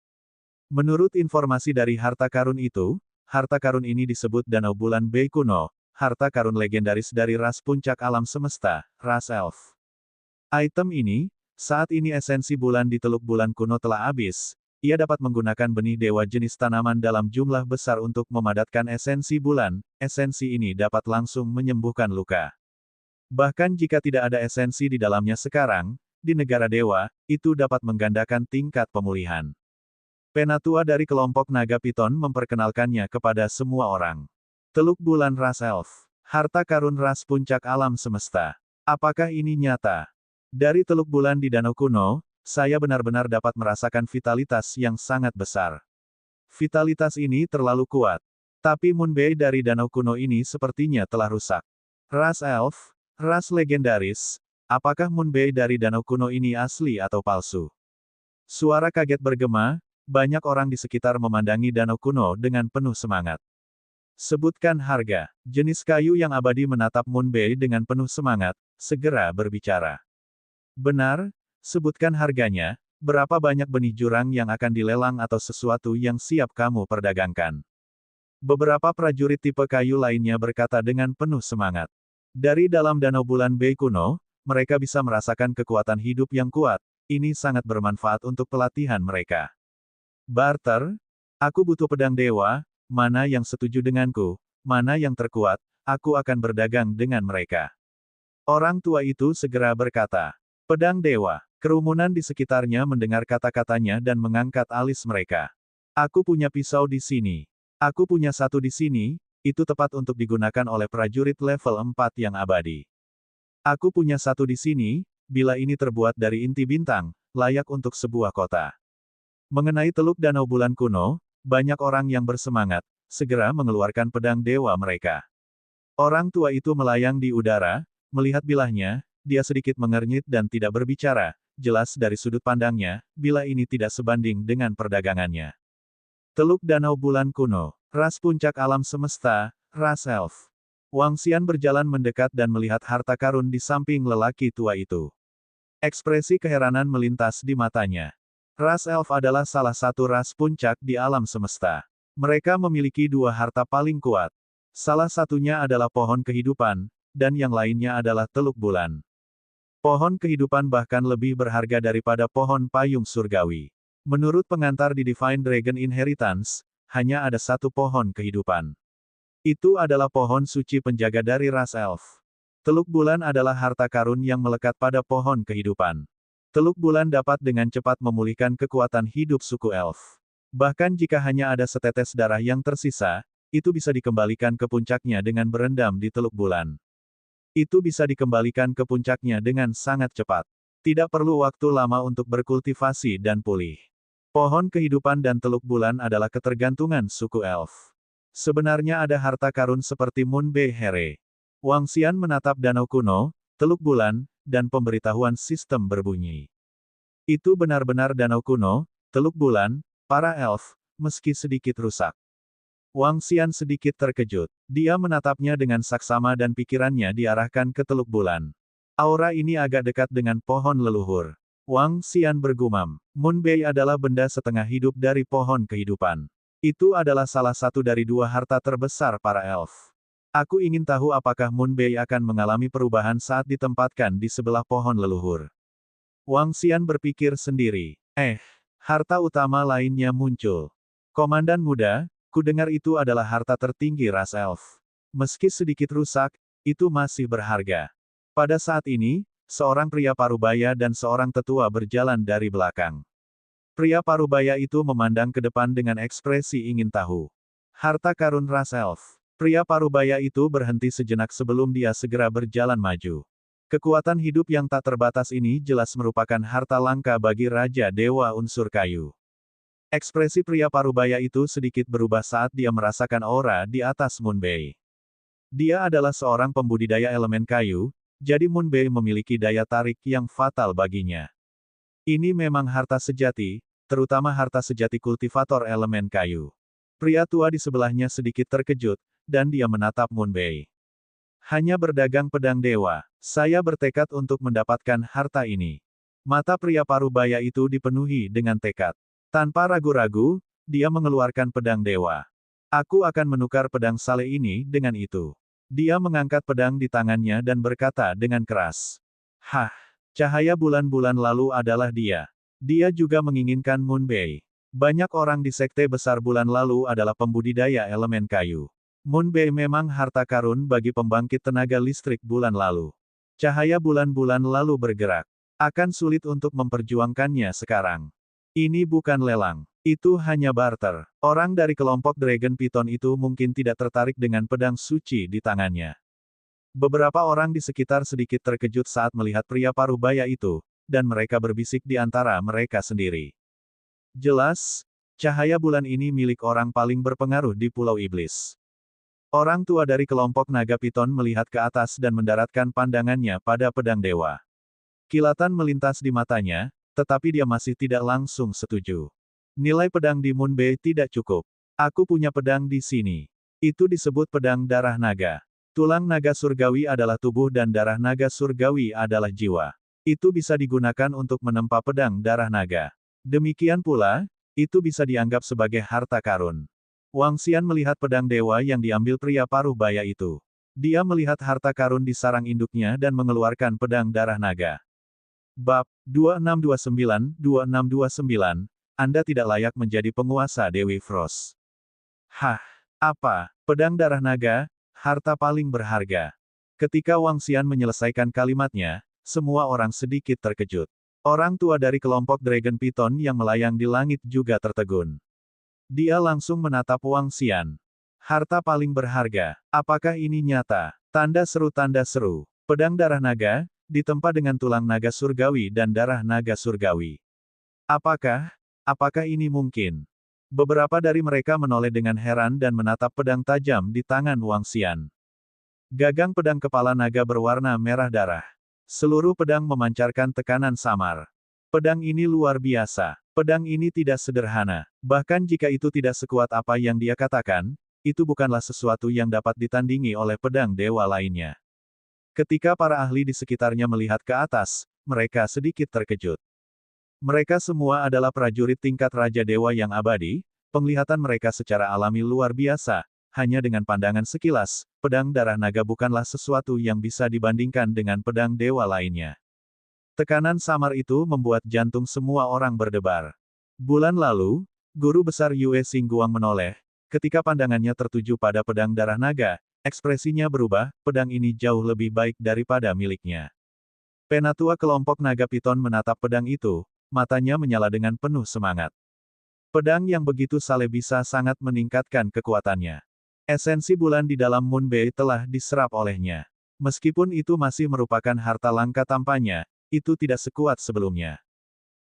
Menurut informasi dari harta karun itu, harta karun ini disebut Danau Bulan Bei kuno, harta karun legendaris dari ras puncak alam semesta, ras elf. Item ini, saat ini esensi bulan di Teluk Bulan kuno telah habis, ia dapat menggunakan benih dewa jenis tanaman dalam jumlah besar untuk memadatkan esensi bulan, esensi ini dapat langsung menyembuhkan luka. Bahkan jika tidak ada esensi di dalamnya sekarang, di negara dewa, itu dapat menggandakan tingkat pemulihan. Penatua dari kelompok Naga Piton memperkenalkannya kepada semua orang. Teluk Bulan ras elf. Harta karun ras puncak alam semesta. Apakah ini nyata? Dari Teluk Bulan di Danau Kuno, saya benar-benar dapat merasakan vitalitas yang sangat besar. Vitalitas ini terlalu kuat. Tapi Moonbei dari Danau Kuno ini sepertinya telah rusak. Ras elf, ras legendaris, apakah Moonbei dari Danau Kuno ini asli atau palsu? Suara kaget bergema, banyak orang di sekitar memandangi Danau Kuno dengan penuh semangat. Sebutkan harga. Jenis kayu yang abadi menatap Moonbei dengan penuh semangat, segera berbicara. Benar, sebutkan harganya, berapa banyak benih jurang yang akan dilelang atau sesuatu yang siap kamu perdagangkan. Beberapa prajurit tipe kayu lainnya berkata dengan penuh semangat. Dari dalam Danau Bulan Bei kuno, mereka bisa merasakan kekuatan hidup yang kuat, ini sangat bermanfaat untuk pelatihan mereka. Barter, aku butuh pedang dewa, mana yang setuju denganku, mana yang terkuat, aku akan berdagang dengan mereka. Orang tua itu segera berkata. Pedang dewa. Kerumunan di sekitarnya mendengar kata-katanya dan mengangkat alis mereka. Aku punya pisau di sini. Aku punya satu di sini, itu tepat untuk digunakan oleh prajurit level 4 yang abadi. Aku punya satu di sini, bila ini terbuat dari inti bintang, layak untuk sebuah kota. Mengenai Teluk Danau Bulan kuno, banyak orang yang bersemangat, segera mengeluarkan pedang dewa mereka. Orang tua itu melayang di udara, melihat bilahnya, dia sedikit mengernyit dan tidak berbicara, jelas dari sudut pandangnya, bila ini tidak sebanding dengan perdagangannya. Teluk Danau Bulan kuno, ras puncak alam semesta, ras elf. Wang Xian berjalan mendekat dan melihat harta karun di samping lelaki tua itu. Ekspresi keheranan melintas di matanya. Ras elf adalah salah satu ras puncak di alam semesta. Mereka memiliki dua harta paling kuat. Salah satunya adalah pohon kehidupan, dan yang lainnya adalah teluk bulan. Pohon kehidupan bahkan lebih berharga daripada pohon payung surgawi. Menurut pengantar di Divine Dragon Inheritance, hanya ada satu pohon kehidupan. Itu adalah pohon suci penjaga dari ras elf. Teluk bulan adalah harta karun yang melekat pada pohon kehidupan. Teluk bulan dapat dengan cepat memulihkan kekuatan hidup suku elf. Bahkan jika hanya ada setetes darah yang tersisa, itu bisa dikembalikan ke puncaknya dengan berendam di teluk bulan. Itu bisa dikembalikan ke puncaknya dengan sangat cepat. Tidak perlu waktu lama untuk berkultivasi dan pulih. Pohon kehidupan dan teluk bulan adalah ketergantungan suku elf. Sebenarnya ada harta karun seperti Moonbei Here. Wang Xian menatap danau kuno, teluk bulan, dan pemberitahuan sistem berbunyi. Itu benar-benar danau kuno, teluk bulan, para elf, meski sedikit rusak. Wang Xian sedikit terkejut. Dia menatapnya dengan saksama dan pikirannya diarahkan ke teluk bulan. Aura ini agak dekat dengan pohon leluhur. Wang Xian bergumam. Moonbei adalah benda setengah hidup dari pohon kehidupan. Itu adalah salah satu dari dua harta terbesar para elf. Aku ingin tahu apakah Moonbei akan mengalami perubahan saat ditempatkan di sebelah pohon leluhur. Wang Xian berpikir sendiri. Harta utama lainnya muncul. Komandan muda, kudengar itu adalah harta tertinggi ras elf. Meski sedikit rusak, itu masih berharga. Pada saat ini, seorang pria parubaya dan seorang tetua berjalan dari belakang. Pria parubaya itu memandang ke depan dengan ekspresi ingin tahu. Harta karun ras elf. Pria parubaya itu berhenti sejenak sebelum dia segera berjalan maju. Kekuatan hidup yang tak terbatas ini jelas merupakan harta langka bagi Raja Dewa unsur kayu. Ekspresi pria parubaya itu sedikit berubah saat dia merasakan aura di atas Moonbei. Dia adalah seorang pembudidaya elemen kayu, Jadi Moon Bei memiliki daya tarik yang fatal baginya. Ini memang harta sejati, terutama harta sejati kultivator elemen kayu. Pria tua di sebelahnya sedikit terkejut, dan dia menatap Moon Bei. Hanya berdagang pedang dewa, saya bertekad untuk mendapatkan harta ini. Mata pria parubaya itu dipenuhi dengan tekad. Tanpa ragu-ragu, dia mengeluarkan pedang dewa. Aku akan menukar pedang sale ini dengan itu. Dia mengangkat pedang di tangannya dan berkata dengan keras. Hah! Cahaya bulan-bulan lalu adalah dia. Dia juga menginginkan Moon Bei. Banyak orang di sekte besar bulan lalu adalah pembudidaya elemen kayu. Moon Bei memang harta karun bagi pembangkit tenaga listrik bulan lalu. Cahaya bulan-bulan lalu bergerak. Akan sulit untuk memperjuangkannya sekarang. Ini bukan lelang. Itu hanya barter. Orang dari kelompok Dragon Python itu mungkin tidak tertarik dengan pedang suci di tangannya. Beberapa orang di sekitar sedikit terkejut saat melihat pria parubaya itu, dan mereka berbisik di antara mereka sendiri. Jelas, cahaya bulan ini milik orang paling berpengaruh di Pulau Iblis. Orang tua dari kelompok naga piton melihat ke atas dan mendaratkan pandangannya pada pedang dewa. Kilatan melintas di matanya, tetapi dia masih tidak langsung setuju. Nilai pedang di Moon Bei tidak cukup. Aku punya pedang di sini. Itu disebut pedang darah naga. Tulang naga surgawi adalah tubuh dan darah naga surgawi adalah jiwa. Itu bisa digunakan untuk menempa pedang darah naga. Demikian pula, itu bisa dianggap sebagai harta karun. Wang Xian melihat pedang dewa yang diambil pria parubaya itu. Dia melihat harta karun di sarang induknya dan mengeluarkan pedang darah naga. Bab 2629-2629, Anda tidak layak menjadi penguasa Dewi Frost. Hah, apa? Pedang darah naga? Harta paling berharga. Ketika Wang Xian menyelesaikan kalimatnya, semua orang sedikit terkejut. Orang tua dari kelompok Dragon Python yang melayang di langit juga tertegun. Dia langsung menatap Wang Xian. Harta paling berharga. Apakah ini nyata? Tanda seru. Pedang darah naga, ditempa dengan tulang naga surgawi dan darah naga surgawi. Apakah ini mungkin? Beberapa dari mereka menoleh dengan heran dan menatap pedang tajam di tangan Wang Xian. Gagang pedang kepala naga berwarna merah darah. Seluruh pedang memancarkan tekanan samar. Pedang ini luar biasa. Pedang ini tidak sederhana. Bahkan jika itu tidak sekuat apa yang dia katakan, itu bukanlah sesuatu yang dapat ditandingi oleh pedang dewa lainnya. Ketika para ahli di sekitarnya melihat ke atas, mereka sedikit terkejut. Mereka semua adalah prajurit tingkat Raja Dewa yang abadi, penglihatan mereka secara alami luar biasa, hanya dengan pandangan sekilas, pedang darah naga bukanlah sesuatu yang bisa dibandingkan dengan pedang dewa lainnya. Tekanan samar itu membuat jantung semua orang berdebar. Bulan lalu, guru besar Yue Xingguang menoleh, ketika pandangannya tertuju pada pedang darah naga, ekspresinya berubah, pedang ini jauh lebih baik daripada miliknya. Penatua kelompok naga piton menatap pedang itu, matanya menyala dengan penuh semangat. Pedang yang begitu saleh bisa sangat meningkatkan kekuatannya. Esensi bulan di dalam Moon Bei telah diserap olehnya. Meskipun itu masih merupakan harta langka tampaknya, itu tidak sekuat sebelumnya.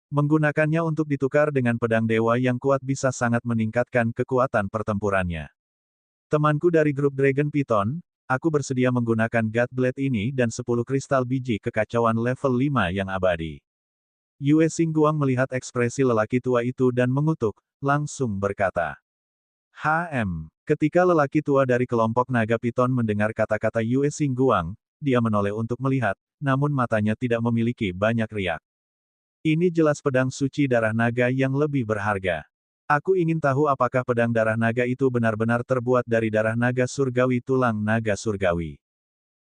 Menggunakannya untuk ditukar dengan pedang dewa yang kuat bisa sangat meningkatkan kekuatan pertempurannya. Temanku dari grup Dragon Python, aku bersedia menggunakan God Blade ini dan 10 kristal biji kekacauan level 5 yang abadi. Yue Xingguang melihat ekspresi lelaki tua itu dan mengutuk, langsung berkata. Ketika lelaki tua dari kelompok naga piton mendengar kata-kata Yue Xingguang, dia menoleh untuk melihat, namun matanya tidak memiliki banyak riak. Ini jelas pedang suci darah naga yang lebih berharga. Aku ingin tahu apakah pedang darah naga itu benar-benar terbuat dari darah naga surgawi tulang naga surgawi.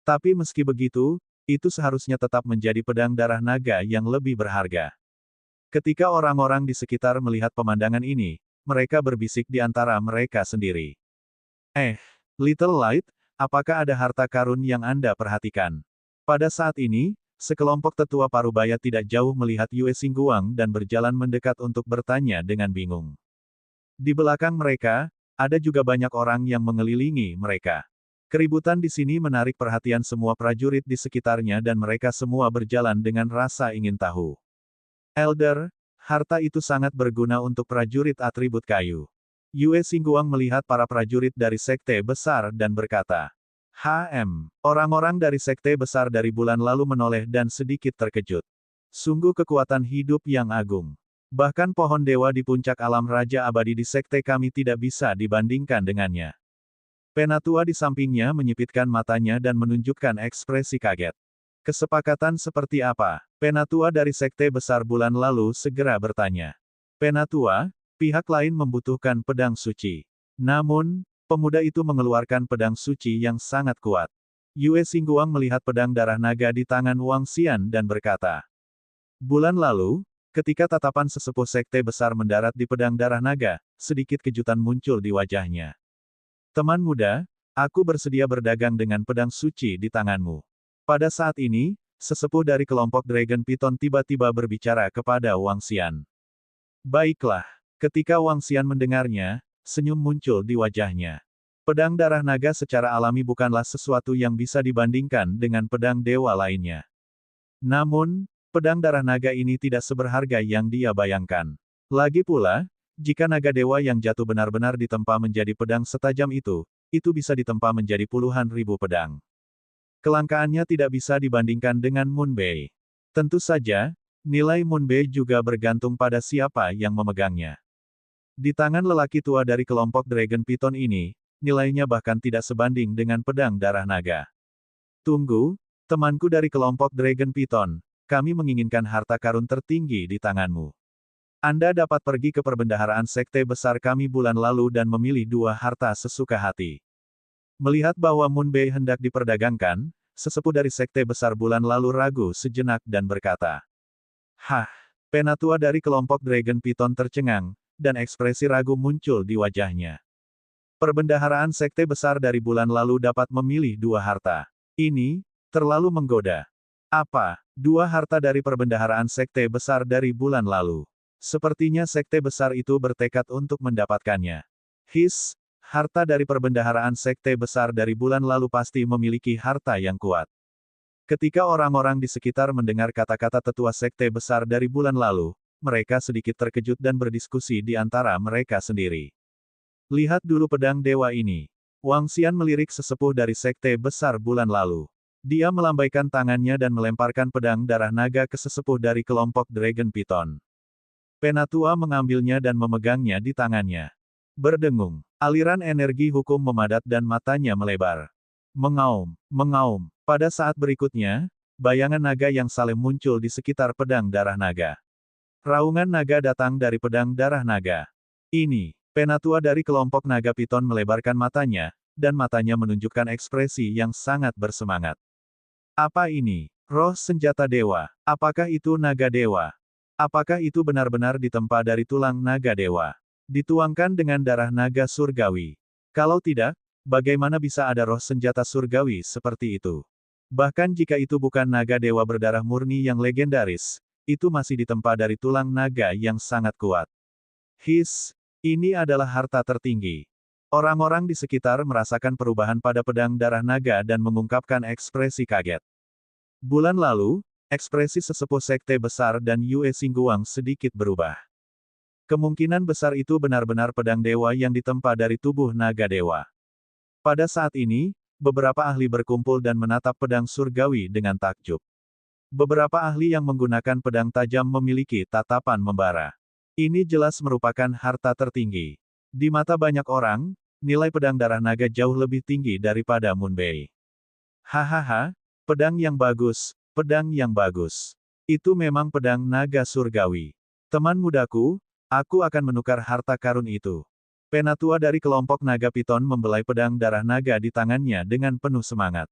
Tapi meski begitu, itu seharusnya tetap menjadi pedang darah naga yang lebih berharga. Ketika orang-orang di sekitar melihat pemandangan ini, mereka berbisik di antara mereka sendiri. Little Light, apakah ada harta karun yang Anda perhatikan? Pada saat ini, sekelompok tetua parubaya tidak jauh melihat Yue Xingguang dan berjalan mendekat untuk bertanya dengan bingung. Di belakang mereka, ada juga banyak orang yang mengelilingi mereka. Keributan di sini menarik perhatian semua prajurit di sekitarnya dan mereka semua berjalan dengan rasa ingin tahu. Elder, harta itu sangat berguna untuk prajurit atribut kayu. Yue Xingguang melihat para prajurit dari sekte besar dan berkata, Orang-orang dari sekte besar dari bulan lalu menoleh dan sedikit terkejut. Sungguh kekuatan hidup yang agung. Bahkan pohon dewa di puncak alam raja abadi di sekte kami tidak bisa dibandingkan dengannya. Penatua di sampingnya menyipitkan matanya dan menunjukkan ekspresi kaget. Kesepakatan seperti apa? Penatua dari sekte besar bulan lalu segera bertanya. Penatua, pihak lain membutuhkan pedang suci. Namun, pemuda itu mengeluarkan pedang suci yang sangat kuat. Yue Xingguang melihat pedang darah naga di tangan Wang Xian dan berkata. Bulan lalu, ketika tatapan sesepuh sekte besar mendarat di pedang darah naga, sedikit kejutan muncul di wajahnya. Teman muda, aku bersedia berdagang dengan pedang suci di tanganmu. Pada saat ini, sesepuh dari kelompok Dragon Python tiba-tiba berbicara kepada Wang Xian. Baiklah, ketika Wang Xian mendengarnya, senyum muncul di wajahnya. Pedang darah naga secara alami bukanlah sesuatu yang bisa dibandingkan dengan pedang dewa lainnya. Namun, pedang darah naga ini tidak seberharga yang dia bayangkan. Lagi pula, jika naga dewa yang jatuh benar-benar ditempa menjadi pedang setajam itu bisa ditempa menjadi puluhan ribu pedang. Kelangkaannya tidak bisa dibandingkan dengan Moonbei. Tentu saja, nilai Moonbei juga bergantung pada siapa yang memegangnya. Di tangan lelaki tua dari kelompok Dragon Python ini, nilainya bahkan tidak sebanding dengan pedang darah naga. Tunggu, temanku dari kelompok Dragon Python, kami menginginkan harta karun tertinggi di tanganmu. Anda dapat pergi ke perbendaharaan sekte besar kami bulan lalu dan memilih dua harta sesuka hati. Melihat bahwa Moonbei hendak diperdagangkan, sesepuh dari sekte besar bulan lalu ragu sejenak dan berkata. Penatua dari kelompok Dragon Python tercengang, dan ekspresi ragu muncul di wajahnya. Perbendaharaan sekte besar dari bulan lalu dapat memilih dua harta. Ini terlalu menggoda. Apa? Dua harta dari perbendaharaan sekte besar dari bulan lalu. Sepertinya sekte besar itu bertekad untuk mendapatkannya. Harta dari perbendaharaan sekte besar dari bulan lalu pasti memiliki harta yang kuat. Ketika orang-orang di sekitar mendengar kata-kata tetua sekte besar dari bulan lalu, mereka sedikit terkejut dan berdiskusi di antara mereka sendiri. Lihat dulu pedang dewa ini. Wang Xian melirik sesepuh dari sekte besar bulan lalu. Dia melambaikan tangannya dan melemparkan pedang darah naga ke sesepuh dari kelompok Dragon Python. Penatua mengambilnya dan memegangnya di tangannya. Berdengung, aliran energi hukum memadat dan matanya melebar. Mengaum. Pada saat berikutnya, bayangan naga yang saling muncul di sekitar pedang darah naga. Raungan naga datang dari pedang darah naga. Ini, penatua dari kelompok naga Python melebarkan matanya, dan matanya menunjukkan ekspresi yang sangat bersemangat. Apa ini? Roh senjata dewa. Apakah itu naga dewa? Apakah itu benar-benar ditempa dari tulang naga dewa? Dituangkan dengan darah naga surgawi. Kalau tidak, bagaimana bisa ada roh senjata surgawi seperti itu? Bahkan jika itu bukan naga dewa berdarah murni yang legendaris, itu masih ditempa dari tulang naga yang sangat kuat. Ini adalah harta tertinggi. Orang-orang di sekitar merasakan perubahan pada pedang darah naga dan mengungkapkan ekspresi kaget. Bulan lalu, ekspresi sesepuh sekte besar dan Yue Xingguang sedikit berubah. Kemungkinan besar itu benar-benar pedang dewa yang ditempa dari tubuh naga dewa. Pada saat ini, beberapa ahli berkumpul dan menatap pedang surgawi dengan takjub. Beberapa ahli yang menggunakan pedang tajam memiliki tatapan membara. Ini jelas merupakan harta tertinggi. Di mata banyak orang, nilai pedang darah naga jauh lebih tinggi daripada Moonbei. Pedang yang bagus, pedang yang bagus. Itu memang pedang naga surgawi. Teman mudaku, aku akan menukar harta karun itu. Penatua dari kelompok naga Python membelai pedang darah naga di tangannya dengan penuh semangat.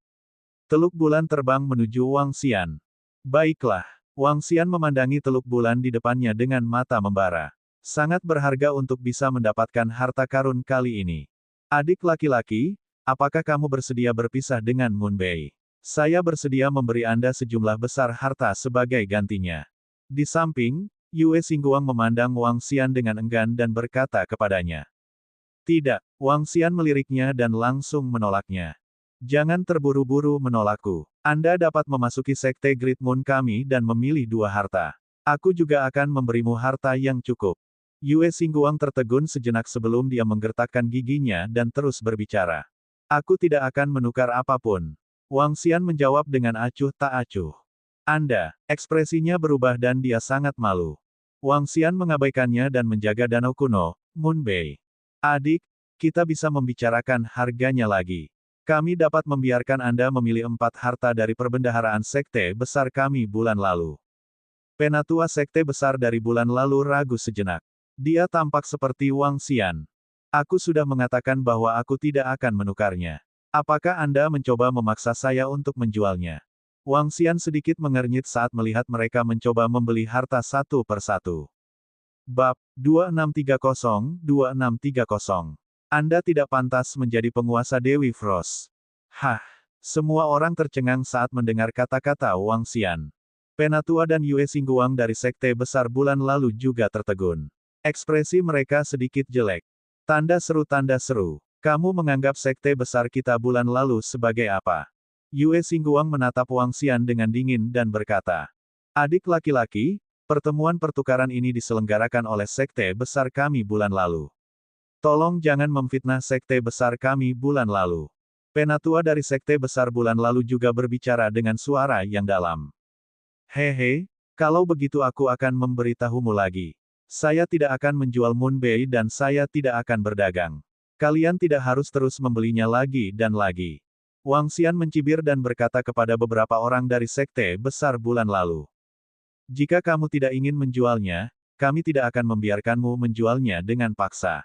Teluk bulan terbang menuju Wang Xian. Baiklah, Wang Xian memandangi teluk bulan di depannya dengan mata membara. Sangat berharga untuk bisa mendapatkan harta karun kali ini. Adik laki-laki, apakah kamu bersedia berpisah dengan Moonbei? Saya bersedia memberi Anda sejumlah besar harta sebagai gantinya. Di samping, Yue Xingguang memandang Wang Xian dengan enggan dan berkata kepadanya. Tidak, Wang Xian meliriknya dan langsung menolaknya. Jangan terburu-buru menolakku. Anda dapat memasuki sekte Great Moon kami dan memilih dua harta. Aku juga akan memberimu harta yang cukup. Yue Xingguang tertegun sejenak sebelum dia menggertakkan giginya dan terus berbicara. Aku tidak akan menukar apapun. Wang Xian menjawab dengan acuh tak acuh. Anda, ekspresinya berubah dan dia sangat malu. Wang Xian mengabaikannya dan menjaga danau kuno, Moon Bei. Adik, kita bisa membicarakan harganya lagi. Kami dapat membiarkan Anda memilih 4 harta dari perbendaharaan sekte besar kami bulan lalu. Penatua sekte besar dari bulan lalu ragu sejenak. Dia tampak seperti Wang Xian. Aku sudah mengatakan bahwa aku tidak akan menukarnya. Apakah Anda mencoba memaksa saya untuk menjualnya? Wang Xian sedikit mengernyit saat melihat mereka mencoba membeli harta satu persatu. Bab 2630-2630. Anda tidak pantas menjadi penguasa Dewi Frost. Hah! Semua orang tercengang saat mendengar kata-kata Wang Xian. Penatua dan Yue Xingguang dari sekte besar bulan lalu juga tertegun. Ekspresi mereka sedikit jelek. Tanda seru. Kamu menganggap sekte besar kita bulan lalu sebagai apa? Yue Xingguang menatap Wang Xian dengan dingin dan berkata, adik laki-laki, pertemuan pertukaran ini diselenggarakan oleh sekte besar kami bulan lalu. Tolong jangan memfitnah sekte besar kami bulan lalu. Penatua dari sekte besar bulan lalu juga berbicara dengan suara yang dalam. Hehe, kalau begitu aku akan memberitahumu lagi. Saya tidak akan menjual Moon Bei dan saya tidak akan berdagang. Kalian tidak harus terus membelinya lagi dan lagi. Wang Xian mencibir dan berkata kepada beberapa orang dari sekte besar bulan lalu. Jika kamu tidak ingin menjualnya, kami tidak akan membiarkanmu menjualnya dengan paksa.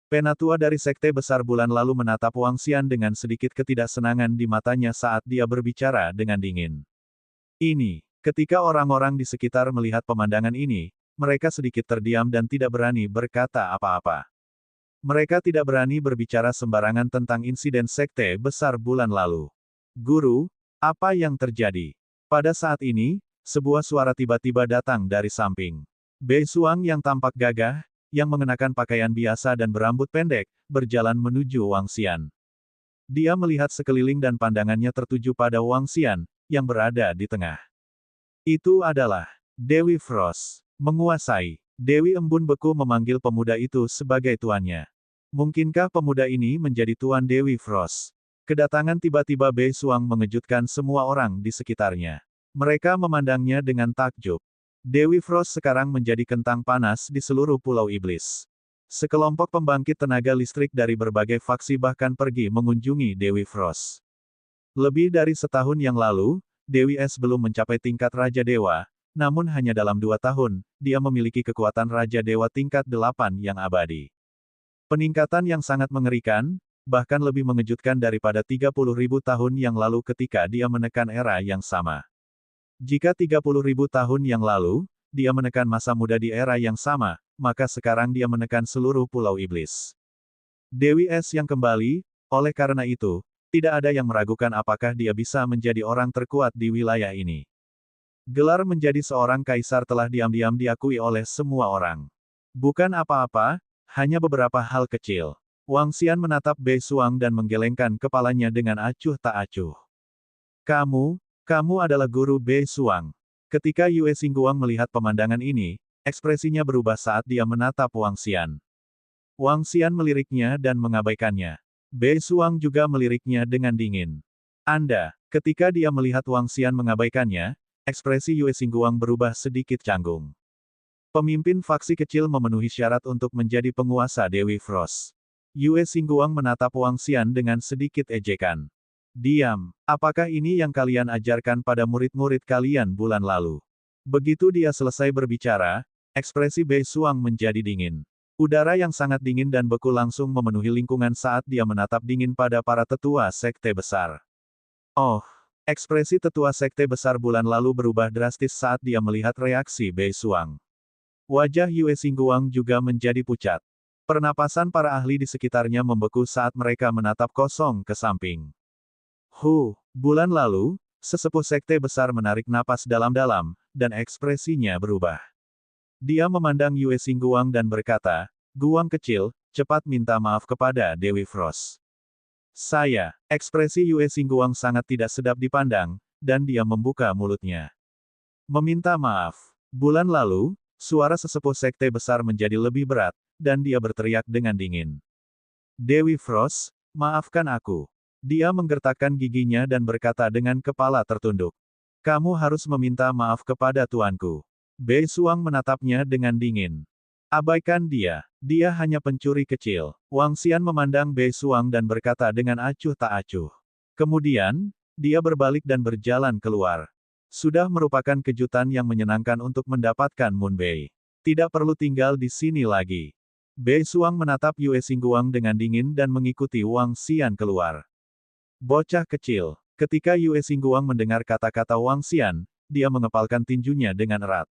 Penatua dari sekte besar bulan lalu menatap Wang Xian dengan sedikit ketidaksenangan di matanya saat dia berbicara dengan dingin. Ketika orang-orang di sekitar melihat pemandangan ini, mereka sedikit terdiam dan tidak berani berkata apa-apa. Mereka tidak berani berbicara sembarangan tentang insiden sekte besar bulan lalu. Guru, apa yang terjadi? Pada saat ini, sebuah suara tiba-tiba datang dari samping. Bei Suang yang tampak gagah, yang mengenakan pakaian biasa dan berambut pendek, berjalan menuju Wang Xian. Dia melihat sekeliling dan pandangannya tertuju pada Wang Xian, yang berada di tengah. Itu adalah Dewi Frost. Menguasai. Dewi Embun Beku memanggil pemuda itu sebagai tuannya. Mungkinkah pemuda ini menjadi tuan Dewi Frost? Kedatangan tiba-tiba Bei Suang mengejutkan semua orang di sekitarnya. Mereka memandangnya dengan takjub. Dewi Frost sekarang menjadi kentang panas di seluruh Pulau Iblis. Sekelompok pembangkit tenaga listrik dari berbagai faksi bahkan pergi mengunjungi Dewi Frost. Lebih dari setahun yang lalu, Dewi Es belum mencapai tingkat Raja Dewa, namun hanya dalam 2 tahun, dia memiliki kekuatan Raja Dewa tingkat 8 yang abadi. Peningkatan yang sangat mengerikan, bahkan lebih mengejutkan daripada 30.000 tahun yang lalu ketika dia menekan era yang sama. Jika 30.000 tahun yang lalu, dia menekan masa muda di era yang sama, maka sekarang dia menekan seluruh Pulau Iblis. Dewi Es yang kembali, oleh karena itu, tidak ada yang meragukan apakah dia bisa menjadi orang terkuat di wilayah ini. Gelar menjadi seorang kaisar telah diam-diam diakui oleh semua orang. Bukan apa-apa, hanya beberapa hal kecil. Wang Xian menatap Bei Suang dan menggelengkan kepalanya dengan acuh tak acuh. Kamu adalah guru Bei Suang. Ketika Yue Xingguang melihat pemandangan ini, ekspresinya berubah saat dia menatap Wang Xian. Wang Xian meliriknya dan mengabaikannya. Bei Suang juga meliriknya dengan dingin. Ketika dia melihat Wang Xian mengabaikannya, ekspresi Yue Xingguang berubah sedikit canggung. Pemimpin faksi kecil memenuhi syarat untuk menjadi penguasa Dewi Frost. Yue Xingguang menatap Wang Xian dengan sedikit ejekan. Diam, apakah ini yang kalian ajarkan pada murid-murid kalian bulan lalu? Begitu dia selesai berbicara, ekspresi Bei Suang menjadi dingin. Udara yang sangat dingin dan beku langsung memenuhi lingkungan saat dia menatap dingin pada para tetua sekte besar. Oh, ekspresi tetua sekte besar bulan lalu berubah drastis saat dia melihat reaksi Bei Suang. Wajah Yue Xingguang juga menjadi pucat. Pernapasan para ahli di sekitarnya membeku saat mereka menatap kosong ke samping. Bulan lalu, sesepuh sekte besar menarik napas dalam-dalam, dan ekspresinya berubah. Dia memandang Yue Xingguang dan berkata, Guang kecil, cepat minta maaf kepada Dewi Frost. Ekspresi Yue Xingguang sangat tidak sedap dipandang, dan dia membuka mulutnya. Meminta maaf. Bulan lalu, suara sesepuh sekte besar menjadi lebih berat, dan dia berteriak dengan dingin. Dewi Frost, Maafkan aku. Dia menggertakkan giginya dan berkata dengan kepala tertunduk. Kamu harus meminta maaf kepada tuanku. Bei Suang menatapnya dengan dingin. Abaikan dia. Dia hanya pencuri kecil. Wang Xian memandang Bei Suang dan berkata dengan acuh tak acuh. Kemudian, dia berbalik dan berjalan keluar. Sudah merupakan kejutan yang menyenangkan untuk mendapatkan Moon Bei. Tidak perlu tinggal di sini lagi. Bei Suang menatap Yue Xingguang dengan dingin dan mengikuti Wang Xian keluar. Bocah kecil. Ketika Yue Xingguang mendengar kata-kata Wang Xian, dia mengepalkan tinjunya dengan erat.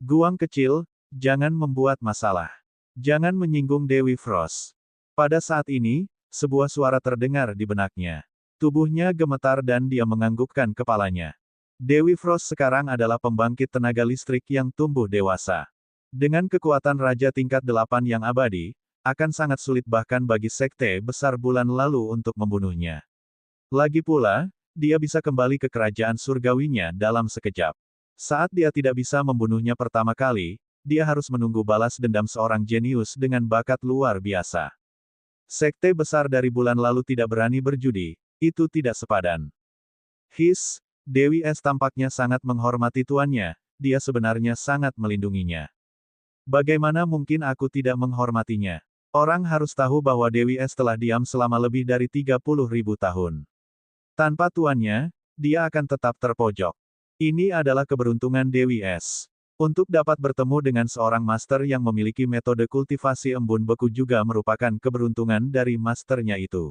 Guang kecil, jangan membuat masalah. Jangan menyinggung Dewi Frost. Pada saat ini, sebuah suara terdengar di benaknya. Tubuhnya gemetar dan dia menganggukkan kepalanya. Dewi Frost sekarang adalah pembangkit tenaga listrik yang tumbuh dewasa. Dengan kekuatan Raja tingkat 8 yang abadi, akan sangat sulit bahkan bagi Sekte Besar Bulan Lalu untuk membunuhnya. Lagi pula, dia bisa kembali ke kerajaan surgawinya dalam sekejap. Saat dia tidak bisa membunuhnya pertama kali, dia harus menunggu balas dendam seorang jenius dengan bakat luar biasa. Sekte Besar dari bulan lalu tidak berani berjudi, itu tidak sepadan. Dewi S tampaknya sangat menghormati tuannya, dia sebenarnya sangat melindunginya. Bagaimana mungkin aku tidak menghormatinya? Orang harus tahu bahwa Dewi S telah diam selama lebih dari 30.000 tahun. Tanpa tuannya, dia akan tetap terpojok. Ini adalah keberuntungan Dewi S. Untuk dapat bertemu dengan seorang master yang memiliki metode kultivasi embun beku juga merupakan keberuntungan dari masternya itu.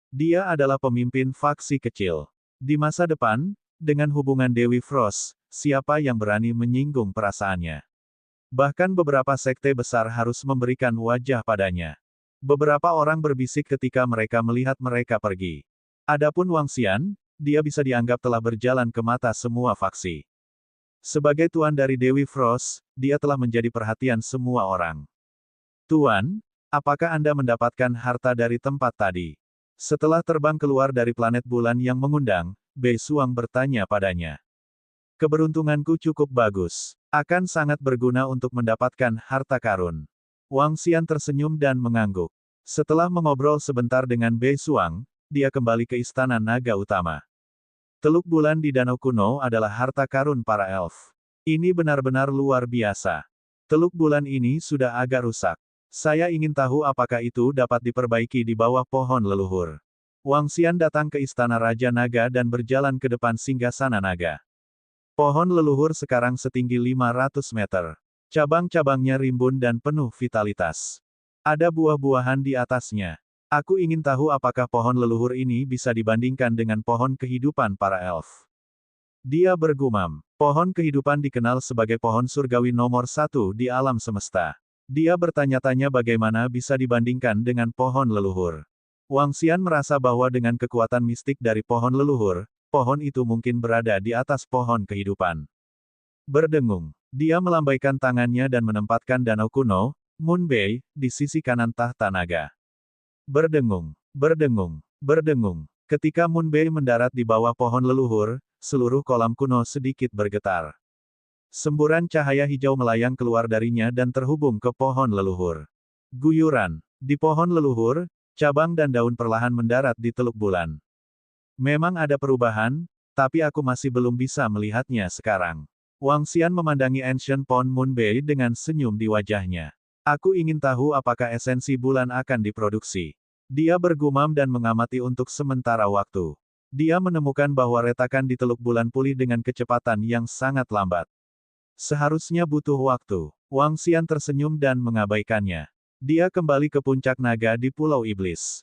Dia adalah pemimpin faksi kecil. Di masa depan, dengan hubungan Dewi Frost, siapa yang berani menyinggung perasaannya? Bahkan beberapa sekte besar harus memberikan wajah padanya. Beberapa orang berbisik ketika mereka melihat mereka pergi. Adapun Wang Xian, dia bisa dianggap telah berjalan ke mata semua faksi. Sebagai tuan dari Dewi Frost, dia telah menjadi perhatian semua orang. Tuan, apakah Anda mendapatkan harta dari tempat tadi? Setelah terbang keluar dari planet bulan yang mengundang, Bei Suang bertanya padanya. Keberuntunganku cukup bagus. Akan sangat berguna untuk mendapatkan harta karun. Wang Xian tersenyum dan mengangguk. Setelah mengobrol sebentar dengan Bei Suang, dia kembali ke istana naga utama. Teluk bulan di danau kuno adalah harta karun para elf. Ini benar-benar luar biasa. Teluk bulan ini sudah agak rusak. Saya ingin tahu apakah itu dapat diperbaiki di bawah pohon leluhur. Wang Xian datang ke istana Raja Naga dan berjalan ke depan singgasana naga. Pohon leluhur sekarang setinggi 500 meter. Cabang-cabangnya rimbun dan penuh vitalitas. Ada buah-buahan di atasnya. Aku ingin tahu apakah pohon leluhur ini bisa dibandingkan dengan pohon kehidupan para elf. Dia bergumam. Pohon kehidupan dikenal sebagai pohon surgawi nomor 1 di alam semesta. Dia bertanya-tanya bagaimana bisa dibandingkan dengan pohon leluhur. Wang Xian merasa bahwa dengan kekuatan mistik dari pohon leluhur, pohon itu mungkin berada di atas pohon kehidupan. Berdengung. Dia melambaikan tangannya dan menempatkan danau kuno, Moon Bei, di sisi kanan tahta naga. Berdengung. Berdengung. Berdengung. Ketika Moon Bei mendarat di bawah pohon leluhur, seluruh kolam kuno sedikit bergetar. Semburan cahaya hijau melayang keluar darinya dan terhubung ke pohon leluhur. Guyuran. Di pohon leluhur, cabang dan daun perlahan mendarat di teluk bulan. Memang ada perubahan, tapi aku masih belum bisa melihatnya sekarang. Wang Xian memandangi Ancient Pond Moon Bei dengan senyum di wajahnya. Aku ingin tahu apakah esensi bulan akan diproduksi. Dia bergumam dan mengamati untuk sementara waktu. Dia menemukan bahwa retakan di teluk bulan pulih dengan kecepatan yang sangat lambat. Seharusnya butuh waktu. Wang Xian tersenyum dan mengabaikannya. Dia kembali ke puncak naga di Pulau Iblis.